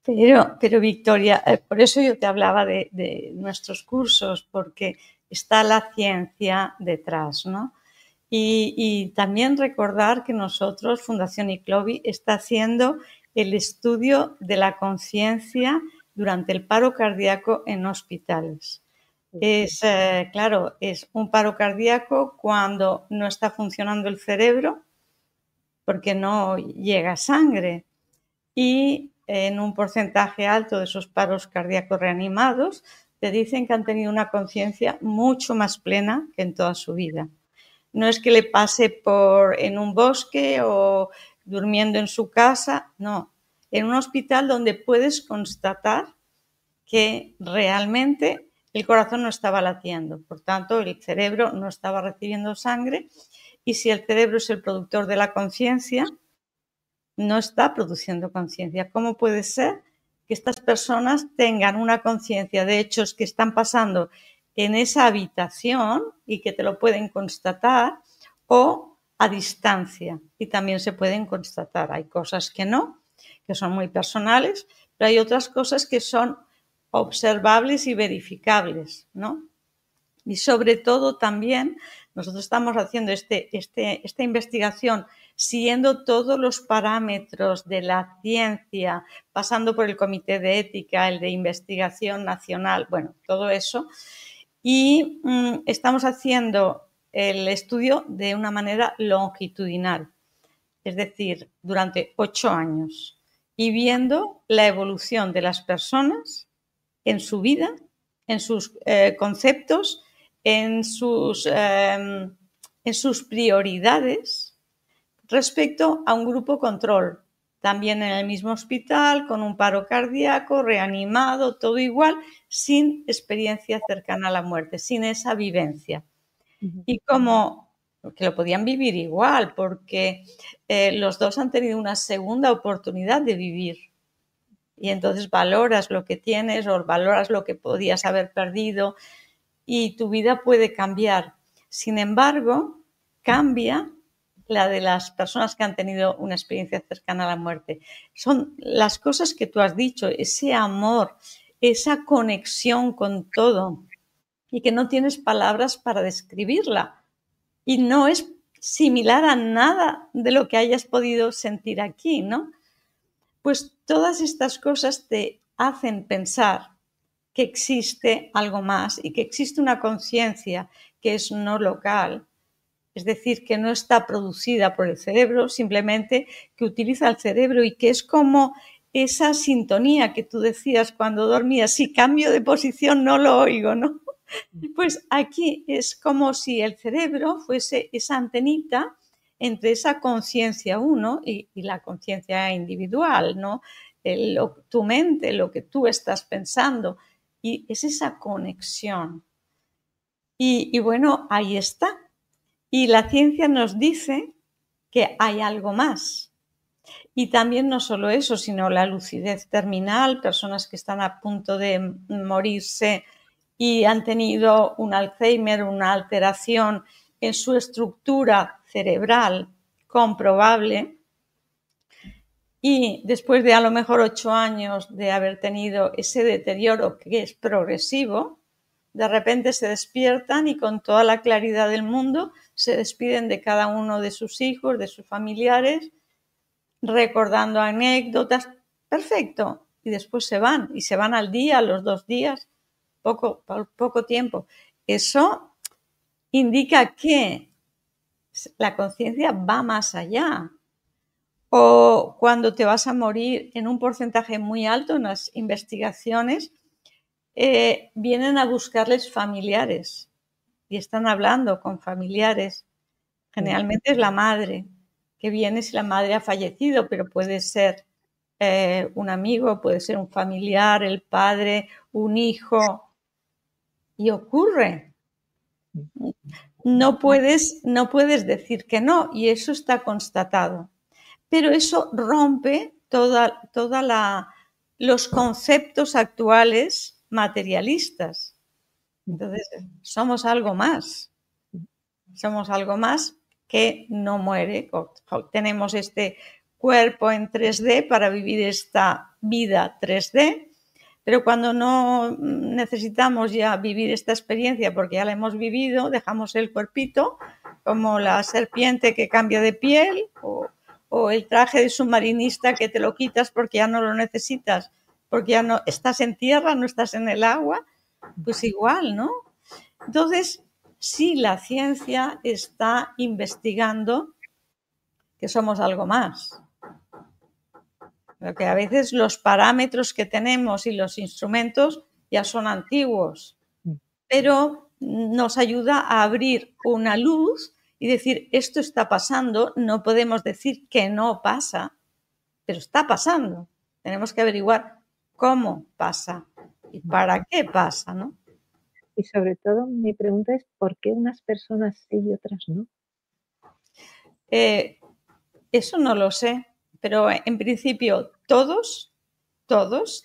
Pero Victoria, por eso yo te hablaba de nuestros cursos, porque está la ciencia detrás, ¿no? Y también recordar que nosotros, Fundación ICLOVI, está haciendo el estudio de la conciencia durante el paro cardíaco en hospitales. Claro, es un paro cardíaco cuando no está funcionando el cerebro porque no llega sangre, y en un porcentaje alto de esos paros cardíacos reanimados te dicen que han tenido una conciencia mucho más plena que en toda su vida. No es que le pase en un bosque o durmiendo en su casa, no. En un hospital donde puedes constatar que realmente el corazón no estaba latiendo, por tanto el cerebro no estaba recibiendo sangre, y si el cerebro es el productor de la conciencia, no está produciendo conciencia. ¿Cómo puede ser que estas personas tengan una conciencia de hechos que están pasando en esa habitación y que te lo pueden constatar, o a distancia? Y también se pueden constatar. Hay cosas que no, que son muy personales, pero hay otras cosas que son observables y verificables, ¿no? Y sobre todo también nosotros estamos haciendo esta investigación siguiendo todos los parámetros de la ciencia, pasando por el Comité de Ética, el de Investigación Nacional, bueno, todo eso. Y estamos haciendo el estudio de una manera longitudinal, es decir, durante 8 años, y viendo la evolución de las personas en su vida, en sus conceptos, en sus prioridades respecto a un grupo control, también en el mismo hospital, con un paro cardíaco, reanimado, todo igual, sin experiencia cercana a la muerte, sin esa vivencia. Y como que lo podían vivir igual, porque los dos han tenido una segunda oportunidad de vivir. Y entonces valoras lo que tienes o valoras lo que podías haber perdido, y tu vida puede cambiar. Sin embargo, cambia la de las personas que han tenido una experiencia cercana a la muerte. Son las cosas que tú has dicho, ese amor, esa conexión con todo, y que no tienes palabras para describirla. Y no es similar a nada de lo que hayas podido sentir aquí, ¿no? Pues todas estas cosas te hacen pensar que existe algo más y que existe una conciencia que es no local, es decir, que no está producida por el cerebro, simplemente que utiliza el cerebro, y que es como esa sintonía que tú decías cuando dormías: si cambio de posición no lo oigo, ¿no? Pues aquí es como si el cerebro fuese esa antenita entre esa conciencia uno y la conciencia individual, ¿no? Tu mente, lo que tú estás pensando, y es esa conexión. Y bueno, ahí está. Y la ciencia nos dice que hay algo más. Y también no solo eso, sino la lucidez terminal, personas que están a punto de morirse y han tenido un Alzheimer, una alteración en su estructura cerebral comprobable, y después de a lo mejor 8 años de haber tenido ese deterioro que es progresivo, de repente se despiertan y con toda la claridad del mundo se despiden de cada uno de sus hijos, de sus familiares, recordando anécdotas, perfecto, y después se van al día, a los 2 días, poco tiempo. Eso indica que la conciencia va más allá. O cuando te vas a morir en un porcentaje muy alto en las investigaciones, vienen a buscarles familiares y están hablando con familiares. Generalmente es la madre que viene si la madre ha fallecido, pero puede ser un amigo, puede ser un familiar, el padre, un hijo. Y ocurre. No puedes decir que no, y eso está constatado. Pero eso rompe los conceptos actuales materialistas. Entonces, somos algo más. Somos algo más que no muere. Tenemos este cuerpo en 3D para vivir esta vida 3D, pero cuando no necesitamos ya vivir esta experiencia porque ya la hemos vivido, dejamos el cuerpito como la serpiente que cambia de piel o el traje de submarinista que te lo quitas porque ya no lo necesitas, porque ya no estás en tierra, no estás en el agua, pues igual, ¿no? Entonces, sí, la ciencia está investigando que somos algo más. Pero que a veces los parámetros que tenemos y los instrumentos ya son antiguos, pero nos ayuda a abrir una luz y decir, esto está pasando, no podemos decir que no pasa, pero está pasando. Tenemos que averiguar cómo pasa y para qué pasa, ¿no? Y sobre todo, mi pregunta es, ¿por qué unas personas sí y otras no? Eso no lo sé, pero en principio todos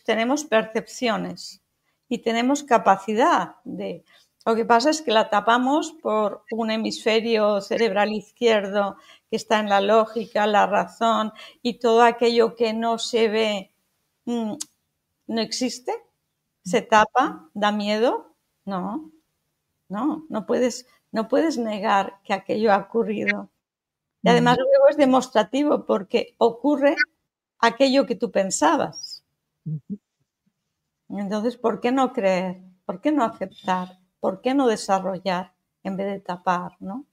tenemos percepciones y tenemos capacidad de... Lo que pasa es que la tapamos por un hemisferio cerebral izquierdo que está en la lógica, la razón, y todo aquello que no se ve no existe, se tapa, da miedo. No puedes negar que aquello ha ocurrido. Y además luego es demostrativo porque ocurre aquello que tú pensabas. Entonces, ¿por qué no creer? ¿Por qué no aceptar? ¿Por qué no desarrollar en vez de tapar, ¿no?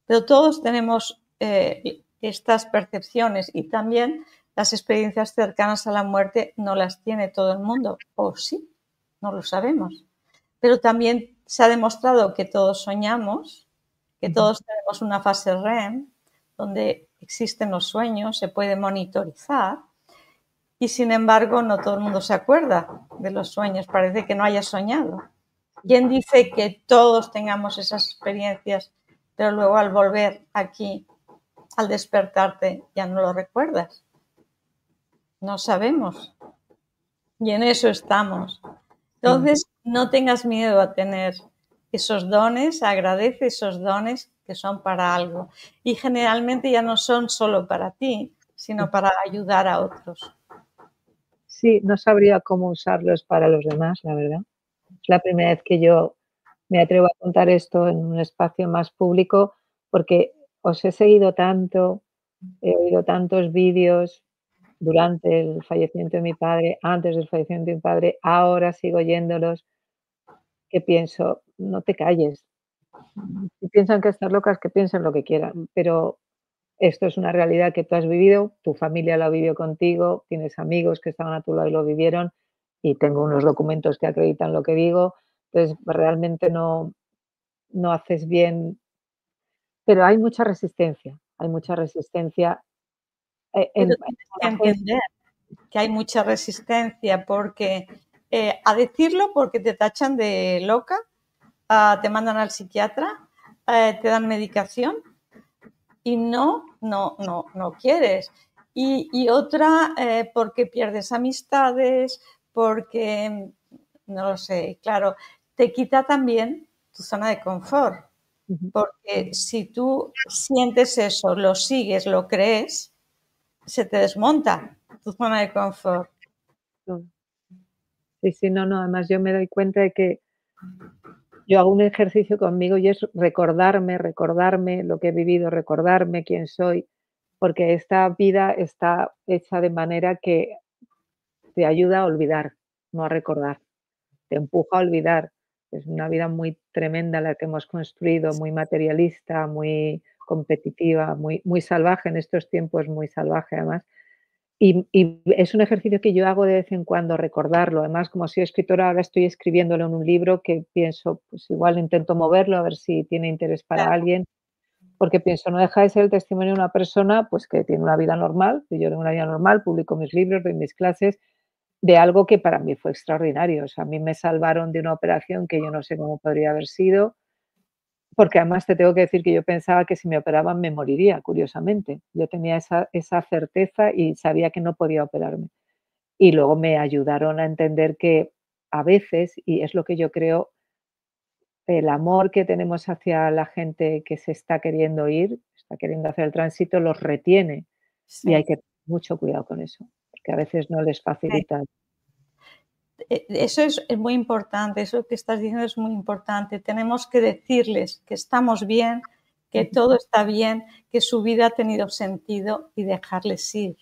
Pero todos tenemos estas percepciones y también las experiencias cercanas a la muerte no las tiene todo el mundo. O sí, no lo sabemos. Pero también se ha demostrado que todos soñamos, que todos tenemos una fase REM, donde existen los sueños, se puede monitorizar y sin embargo no todo el mundo se acuerda de los sueños, parece que no haya soñado. ¿Quién dice que todos tengamos esas experiencias, pero luego al volver aquí, al despertarte, ya no lo recuerdas? No sabemos. Y en eso estamos. Entonces, no tengas miedo a tener esos dones, agradece esos dones que son para algo. Y generalmente ya no son solo para ti, sino para ayudar a otros. Sí, no sabría cómo usarlos para los demás, la verdad. Es la primera vez que yo me atrevo a contar esto en un espacio más público, porque os he seguido tanto, he oído tantos vídeos durante el fallecimiento de mi padre, antes del fallecimiento de mi padre, ahora sigo oyéndolos, que pienso, no te calles. Si piensan que estás loca, es que piensen lo que quieran, pero esto es una realidad que tú has vivido, tu familia la vivió contigo, tienes amigos que estaban a tu lado y lo vivieron, y tengo unos documentos que acreditan lo que digo. Entonces, realmente no haces bien, pero hay mucha resistencia, Pero en tienes que la gente. entender que hay mucha resistencia porque a decirlo porque te tachan de loca, te mandan al psiquiatra, te dan medicación y no quieres. Y otra porque pierdes amistades, porque, no lo sé, claro, te quita también tu zona de confort. Ujú. Porque si tú sientes eso, lo sigues, lo crees, se te desmonta tu zona de confort. Sí, sí, no, no, además yo me doy cuenta de que yo hago un ejercicio conmigo y es recordarme lo que he vivido, recordarme quién soy, porque esta vida está hecha de manera que te ayuda a olvidar, no a recordar, te empuja a olvidar. Es una vida muy tremenda la que hemos construido, muy materialista, muy competitiva, muy salvaje en estos tiempos, muy salvaje además. Y es un ejercicio que yo hago de vez en cuando, recordarlo. Además, como soy escritora, ahora estoy escribiéndolo en un libro que pienso, pues igual intento moverlo a ver si tiene interés para Claro, alguien, porque pienso, no deja de ser el testimonio de una persona, pues que tiene una vida normal, que yo tengo una vida normal, publico mis libros, doy mis clases, de algo que para mí fue extraordinario. O sea, a mí me salvaron de una operación que yo no sé cómo podría haber sido, porque además te tengo que decir que yo pensaba que si me operaban me moriría, curiosamente. Yo tenía esa certeza y sabía que no podía operarme. Y luego me ayudaron a entender que a veces, y es lo que yo creo, el amor que tenemos hacia la gente que se está queriendo ir, está queriendo hacer el tránsito, los retiene y hay sí. que tener mucho cuidado con eso, porque a veces no les facilita. Eso es muy importante, eso que estás diciendo es muy importante. Tenemos que decirles que estamos bien, que Ujú, todo está bien, que su vida ha tenido sentido y dejarles ir,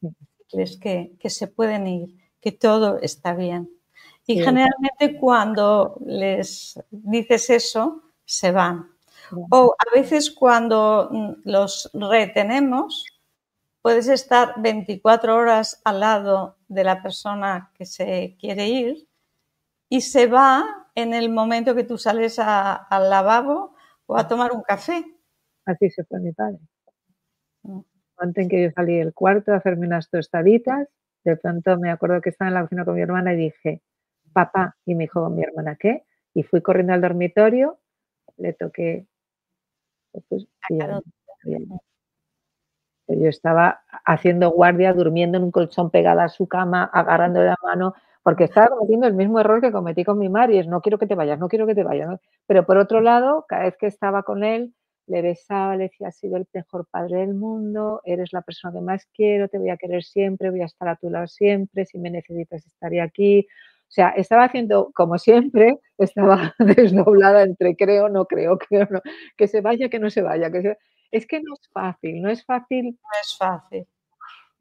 ujú. decirles que se pueden ir, que todo está bien. Y Sí, generalmente cuando les dices eso, se van. bueno, O a veces cuando los retenemos, puedes estar 24 horas al lado de la persona que se quiere ir y se va en el momento que tú sales al lavabo o a tomar un café. así se fue mi padre. Antes en que yo salí del cuarto a hacerme unas tostaditas, de pronto me acuerdo que estaba en la cocina con mi hermana y dije: "Papá", y me dijo mi hermana: "¿Qué?". Y fui corriendo al dormitorio, le toqué, pues, y ya no había ido. Pero yo estaba haciendo guardia, durmiendo en un colchón pegada a su cama, agarrándole la mano, porque estaba cometiendo el mismo error que cometí con mi madre, y es: "No quiero que te vayas, no quiero que te vayas", ¿no? Pero por otro lado, cada vez que estaba con él, le besaba, le decía: "Has sido el mejor padre del mundo, eres la persona que más quiero, te voy a querer siempre, voy a estar a tu lado siempre, si me necesitas estaré aquí". O sea, estaba haciendo como siempre, estaba desdoblada entre creo, no creo, creo, no, que se vaya, que no se vaya, que se es que no es fácil, no es fácil, No es fácil.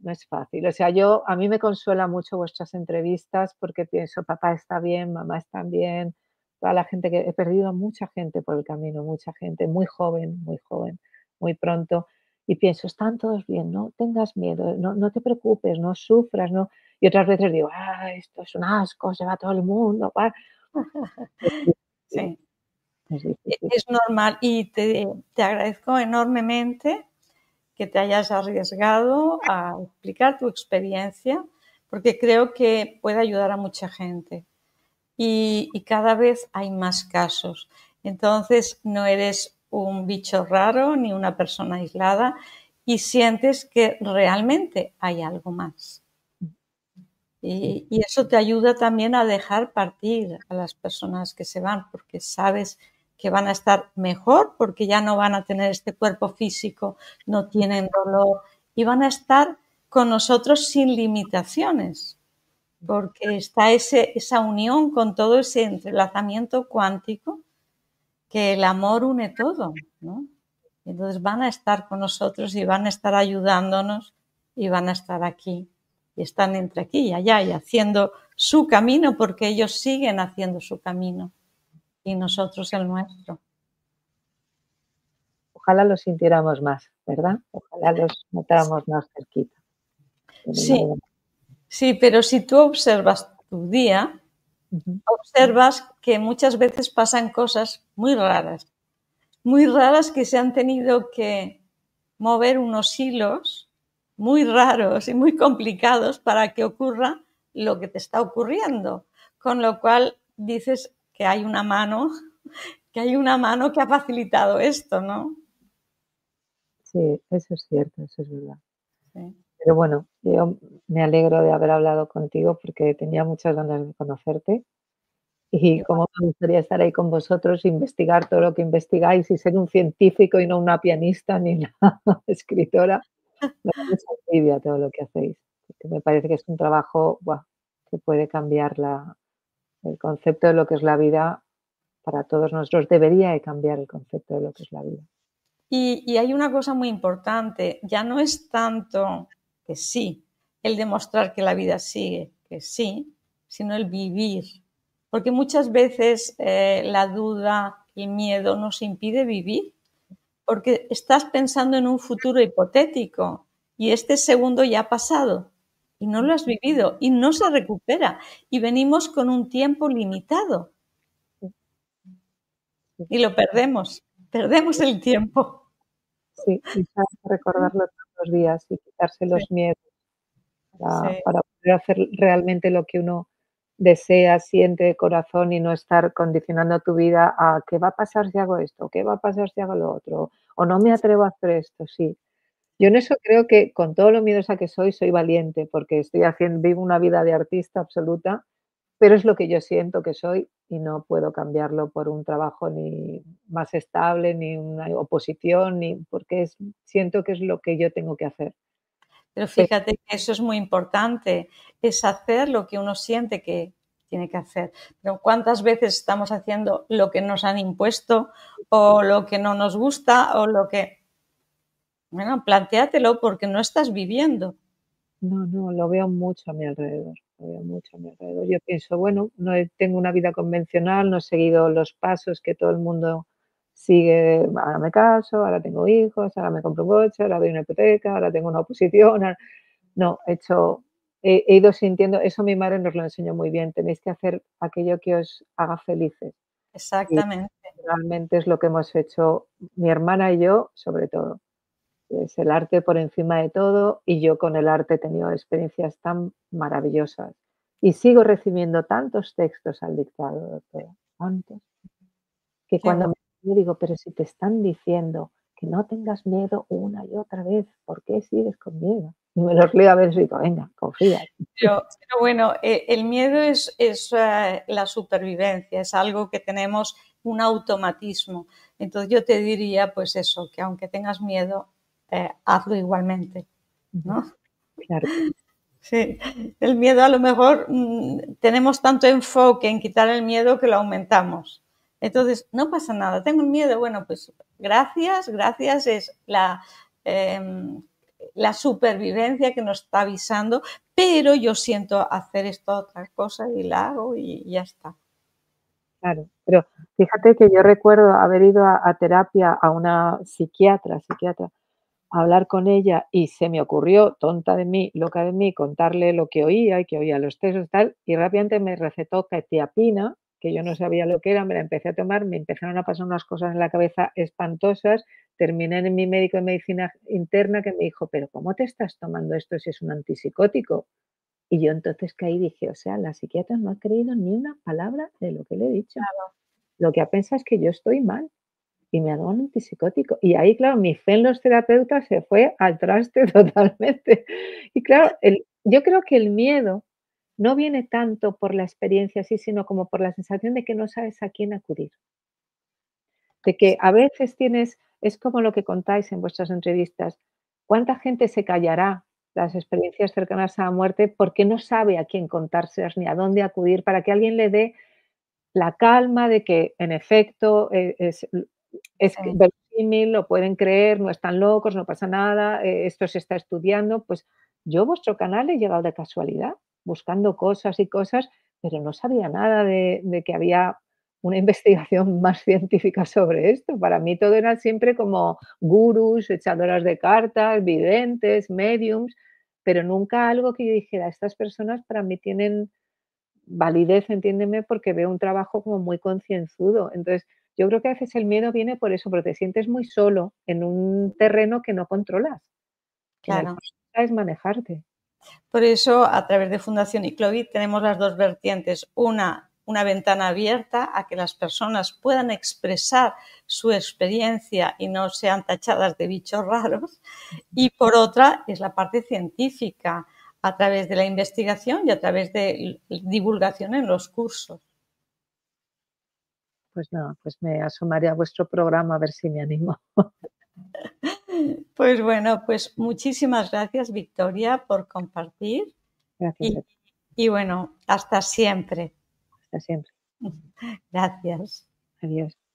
no es fácil. O sea, yo a mí me consuela mucho vuestras entrevistas porque pienso, papá está bien, mamá está bien, toda la gente que he perdido a mucha gente por el camino, mucha gente muy joven, muy pronto. Y pienso, están todos bien, no tengas miedo, no te preocupes, no sufras, no. Y otras veces digo, ah, esto es un asco, se va todo el mundo. Es difícil, Sí, es difícil. es normal y te agradezco enormemente que te hayas arriesgado a explicar tu experiencia, porque creo que puede ayudar a mucha gente. Y cada vez hay más casos. Entonces no eres un bicho raro ni una persona aislada y sientes que realmente hay algo más. Y eso te ayuda también a dejar partir a las personas que se van, porque sabes que van a estar mejor, porque ya no van a tener este cuerpo físico, no tienen dolor y van a estar con nosotros sin limitaciones, porque está esa unión con todo ese entrelazamiento cuántico que el amor une todo, ¿no? Entonces van a estar con nosotros y van a estar ayudándonos y van a estar aquí. Y están entre aquí y allá y haciendo su camino porque ellos siguen haciendo su camino y nosotros el nuestro. Ojalá los sintiéramos más, ¿verdad? Ojalá los notáramos más cerquita. Pero ya Sí, veremos. sí, pero si tú observas tu día, Ujú. observas que muchas veces pasan cosas muy raras que se han tenido que mover unos hilos muy raros y muy complicados para que ocurra lo que te está ocurriendo. Con lo cual dices que hay una mano, que hay una mano que ha facilitado esto, ¿no? Sí, eso es cierto, eso es verdad. Sí. Pero bueno, yo me alegro de haber hablado contigo porque tenía muchas ganas de conocerte y Igual, cómo me gustaría estar ahí con vosotros, investigar todo lo que investigáis y ser un científico y no una pianista ni una escritora. Me da mucha envidia todo lo que hacéis, porque me parece que es un trabajo, ¡buah!, que puede cambiar el concepto de lo que es la vida para todos nosotros. Debería de cambiar el concepto de lo que es la vida. y hay una cosa muy importante, ya no es tanto que sí, el demostrar que la vida sigue, que sí, sino el vivir. Porque muchas veces la duda, el miedo nos impide vivir, porque estás pensando en un futuro hipotético y este segundo ya ha pasado y no lo has vivido y no se recupera y venimos con un tiempo limitado Sí, sí, y lo perdemos el tiempo. sí, y hay que recordarlo todos los días y quitarse Sí, los miedos sí, para poder hacer realmente lo que uno desea, siente de corazón y no estar condicionando tu vida a qué va a pasar si hago esto, qué va a pasar si hago lo otro, o no me atrevo a hacer esto, sí. Yo en eso creo que con todo lo miedosa que soy valiente, porque vivo una vida de artista absoluta, pero es lo que yo siento que soy y no puedo cambiarlo por un trabajo ni más estable, ni una oposición, ni porque siento que es lo que yo tengo que hacer. pero Pero fíjate que eso es muy importante, es hacer lo que uno siente que tiene que hacer. Pero ¿cuántas veces estamos haciendo lo que nos han impuesto o lo que no nos gusta o lo que... Bueno, plantéatelo porque no estás viviendo. no, no, lo veo mucho a mi alrededor, lo veo mucho a mi alrededor. Yo pienso, bueno, tengo una vida convencional, no he seguido los pasos que todo el mundo sigue, ahora me caso, ahora tengo hijos, ahora me compro un coche, ahora doy una hipoteca, ahora tengo una oposición, no, he ido sintiendo, eso mi madre nos lo enseñó muy bien, tenéis que hacer aquello que os haga felices. Y Exactamente. realmente es lo que hemos hecho mi hermana y yo, sobre todo. Es el arte por encima de todo y yo con el arte he tenido experiencias tan maravillosas. Y sigo recibiendo tantos textos al dictado, doctora, tantos, que Qué cuando bueno. me digo, pero si te están diciendo que no tengas miedo una y otra vez, ¿por qué sigues con miedo? Y me los leo a veces y digo, venga, confía. Pero bueno, el miedo es la supervivencia, es algo que tenemos un automatismo. Entonces yo te diría, pues eso, que aunque tengas miedo, hazlo igualmente, Ujú, ¿no? claro, Sí, el miedo a lo mejor tenemos tanto enfoque en quitar el miedo que lo aumentamos. Entonces, no pasa nada, tengo miedo, bueno, pues gracias, gracias es la supervivencia que nos está avisando, pero yo siento hacer esta otra cosa y la hago y ya está. claro. Pero fíjate que yo recuerdo haber ido a terapia a una psiquiatra, a hablar con ella y se me ocurrió, tonta de mí, loca de mí, contarle lo que oía y que oía los textos y tal, y rápidamente me recetó quetiapina, que yo no sabía lo que era, me la empecé a tomar, me empezaron a pasar unas cosas en la cabeza espantosas, terminé en mi médico de medicina interna que me dijo, pero ¿cómo te estás tomando esto si es un antipsicótico? Y yo entonces caí y dije, o sea, la psiquiatra no ha creído ni una palabra de lo que le he dicho. Lo que ha pensado es que yo estoy mal y me ha dado un antipsicótico. Y ahí, claro, mi fe en los terapeutas se fue al traste totalmente. Y claro, yo creo que el miedo no viene tanto por la experiencia así, sino como por la sensación de que no sabes a quién acudir. De que a veces es como lo que contáis en vuestras entrevistas, ¿cuánta gente se callará las experiencias cercanas a la muerte porque no sabe a quién contárselas ni a dónde acudir para que alguien le dé la calma de que, en efecto, es que Sí. verosímil, lo pueden creer, no están locos, no pasa nada, esto se está estudiando. Pues yo a vuestro canal he llegado de casualidad, buscando cosas y cosas, pero no sabía nada de que había una investigación más científica sobre esto. Para mí todo era siempre como gurús, echadoras de cartas, videntes, mediums, pero nunca algo que yo dijera, estas personas para mí tienen validez, entiéndeme, porque veo un trabajo como muy concienzudo. Entonces, yo creo que a veces el miedo viene por eso, porque te sientes muy solo en un terreno que no controlas, que en el Claro. fondo sabes manejarte. Por eso, a través de Fundación Iclovid tenemos las dos vertientes. Una ventana abierta a que las personas puedan expresar su experiencia y no sean tachadas de bichos raros. Y por otra, es la parte científica, a través de la investigación y a través de divulgación en los cursos. Pues nada, pues me asomaré a vuestro programa a ver si me animo. Pues bueno, pues muchísimas gracias, Victoria, por compartir Gracias a y, ti. y bueno, hasta siempre. Hasta siempre. Gracias. Adiós.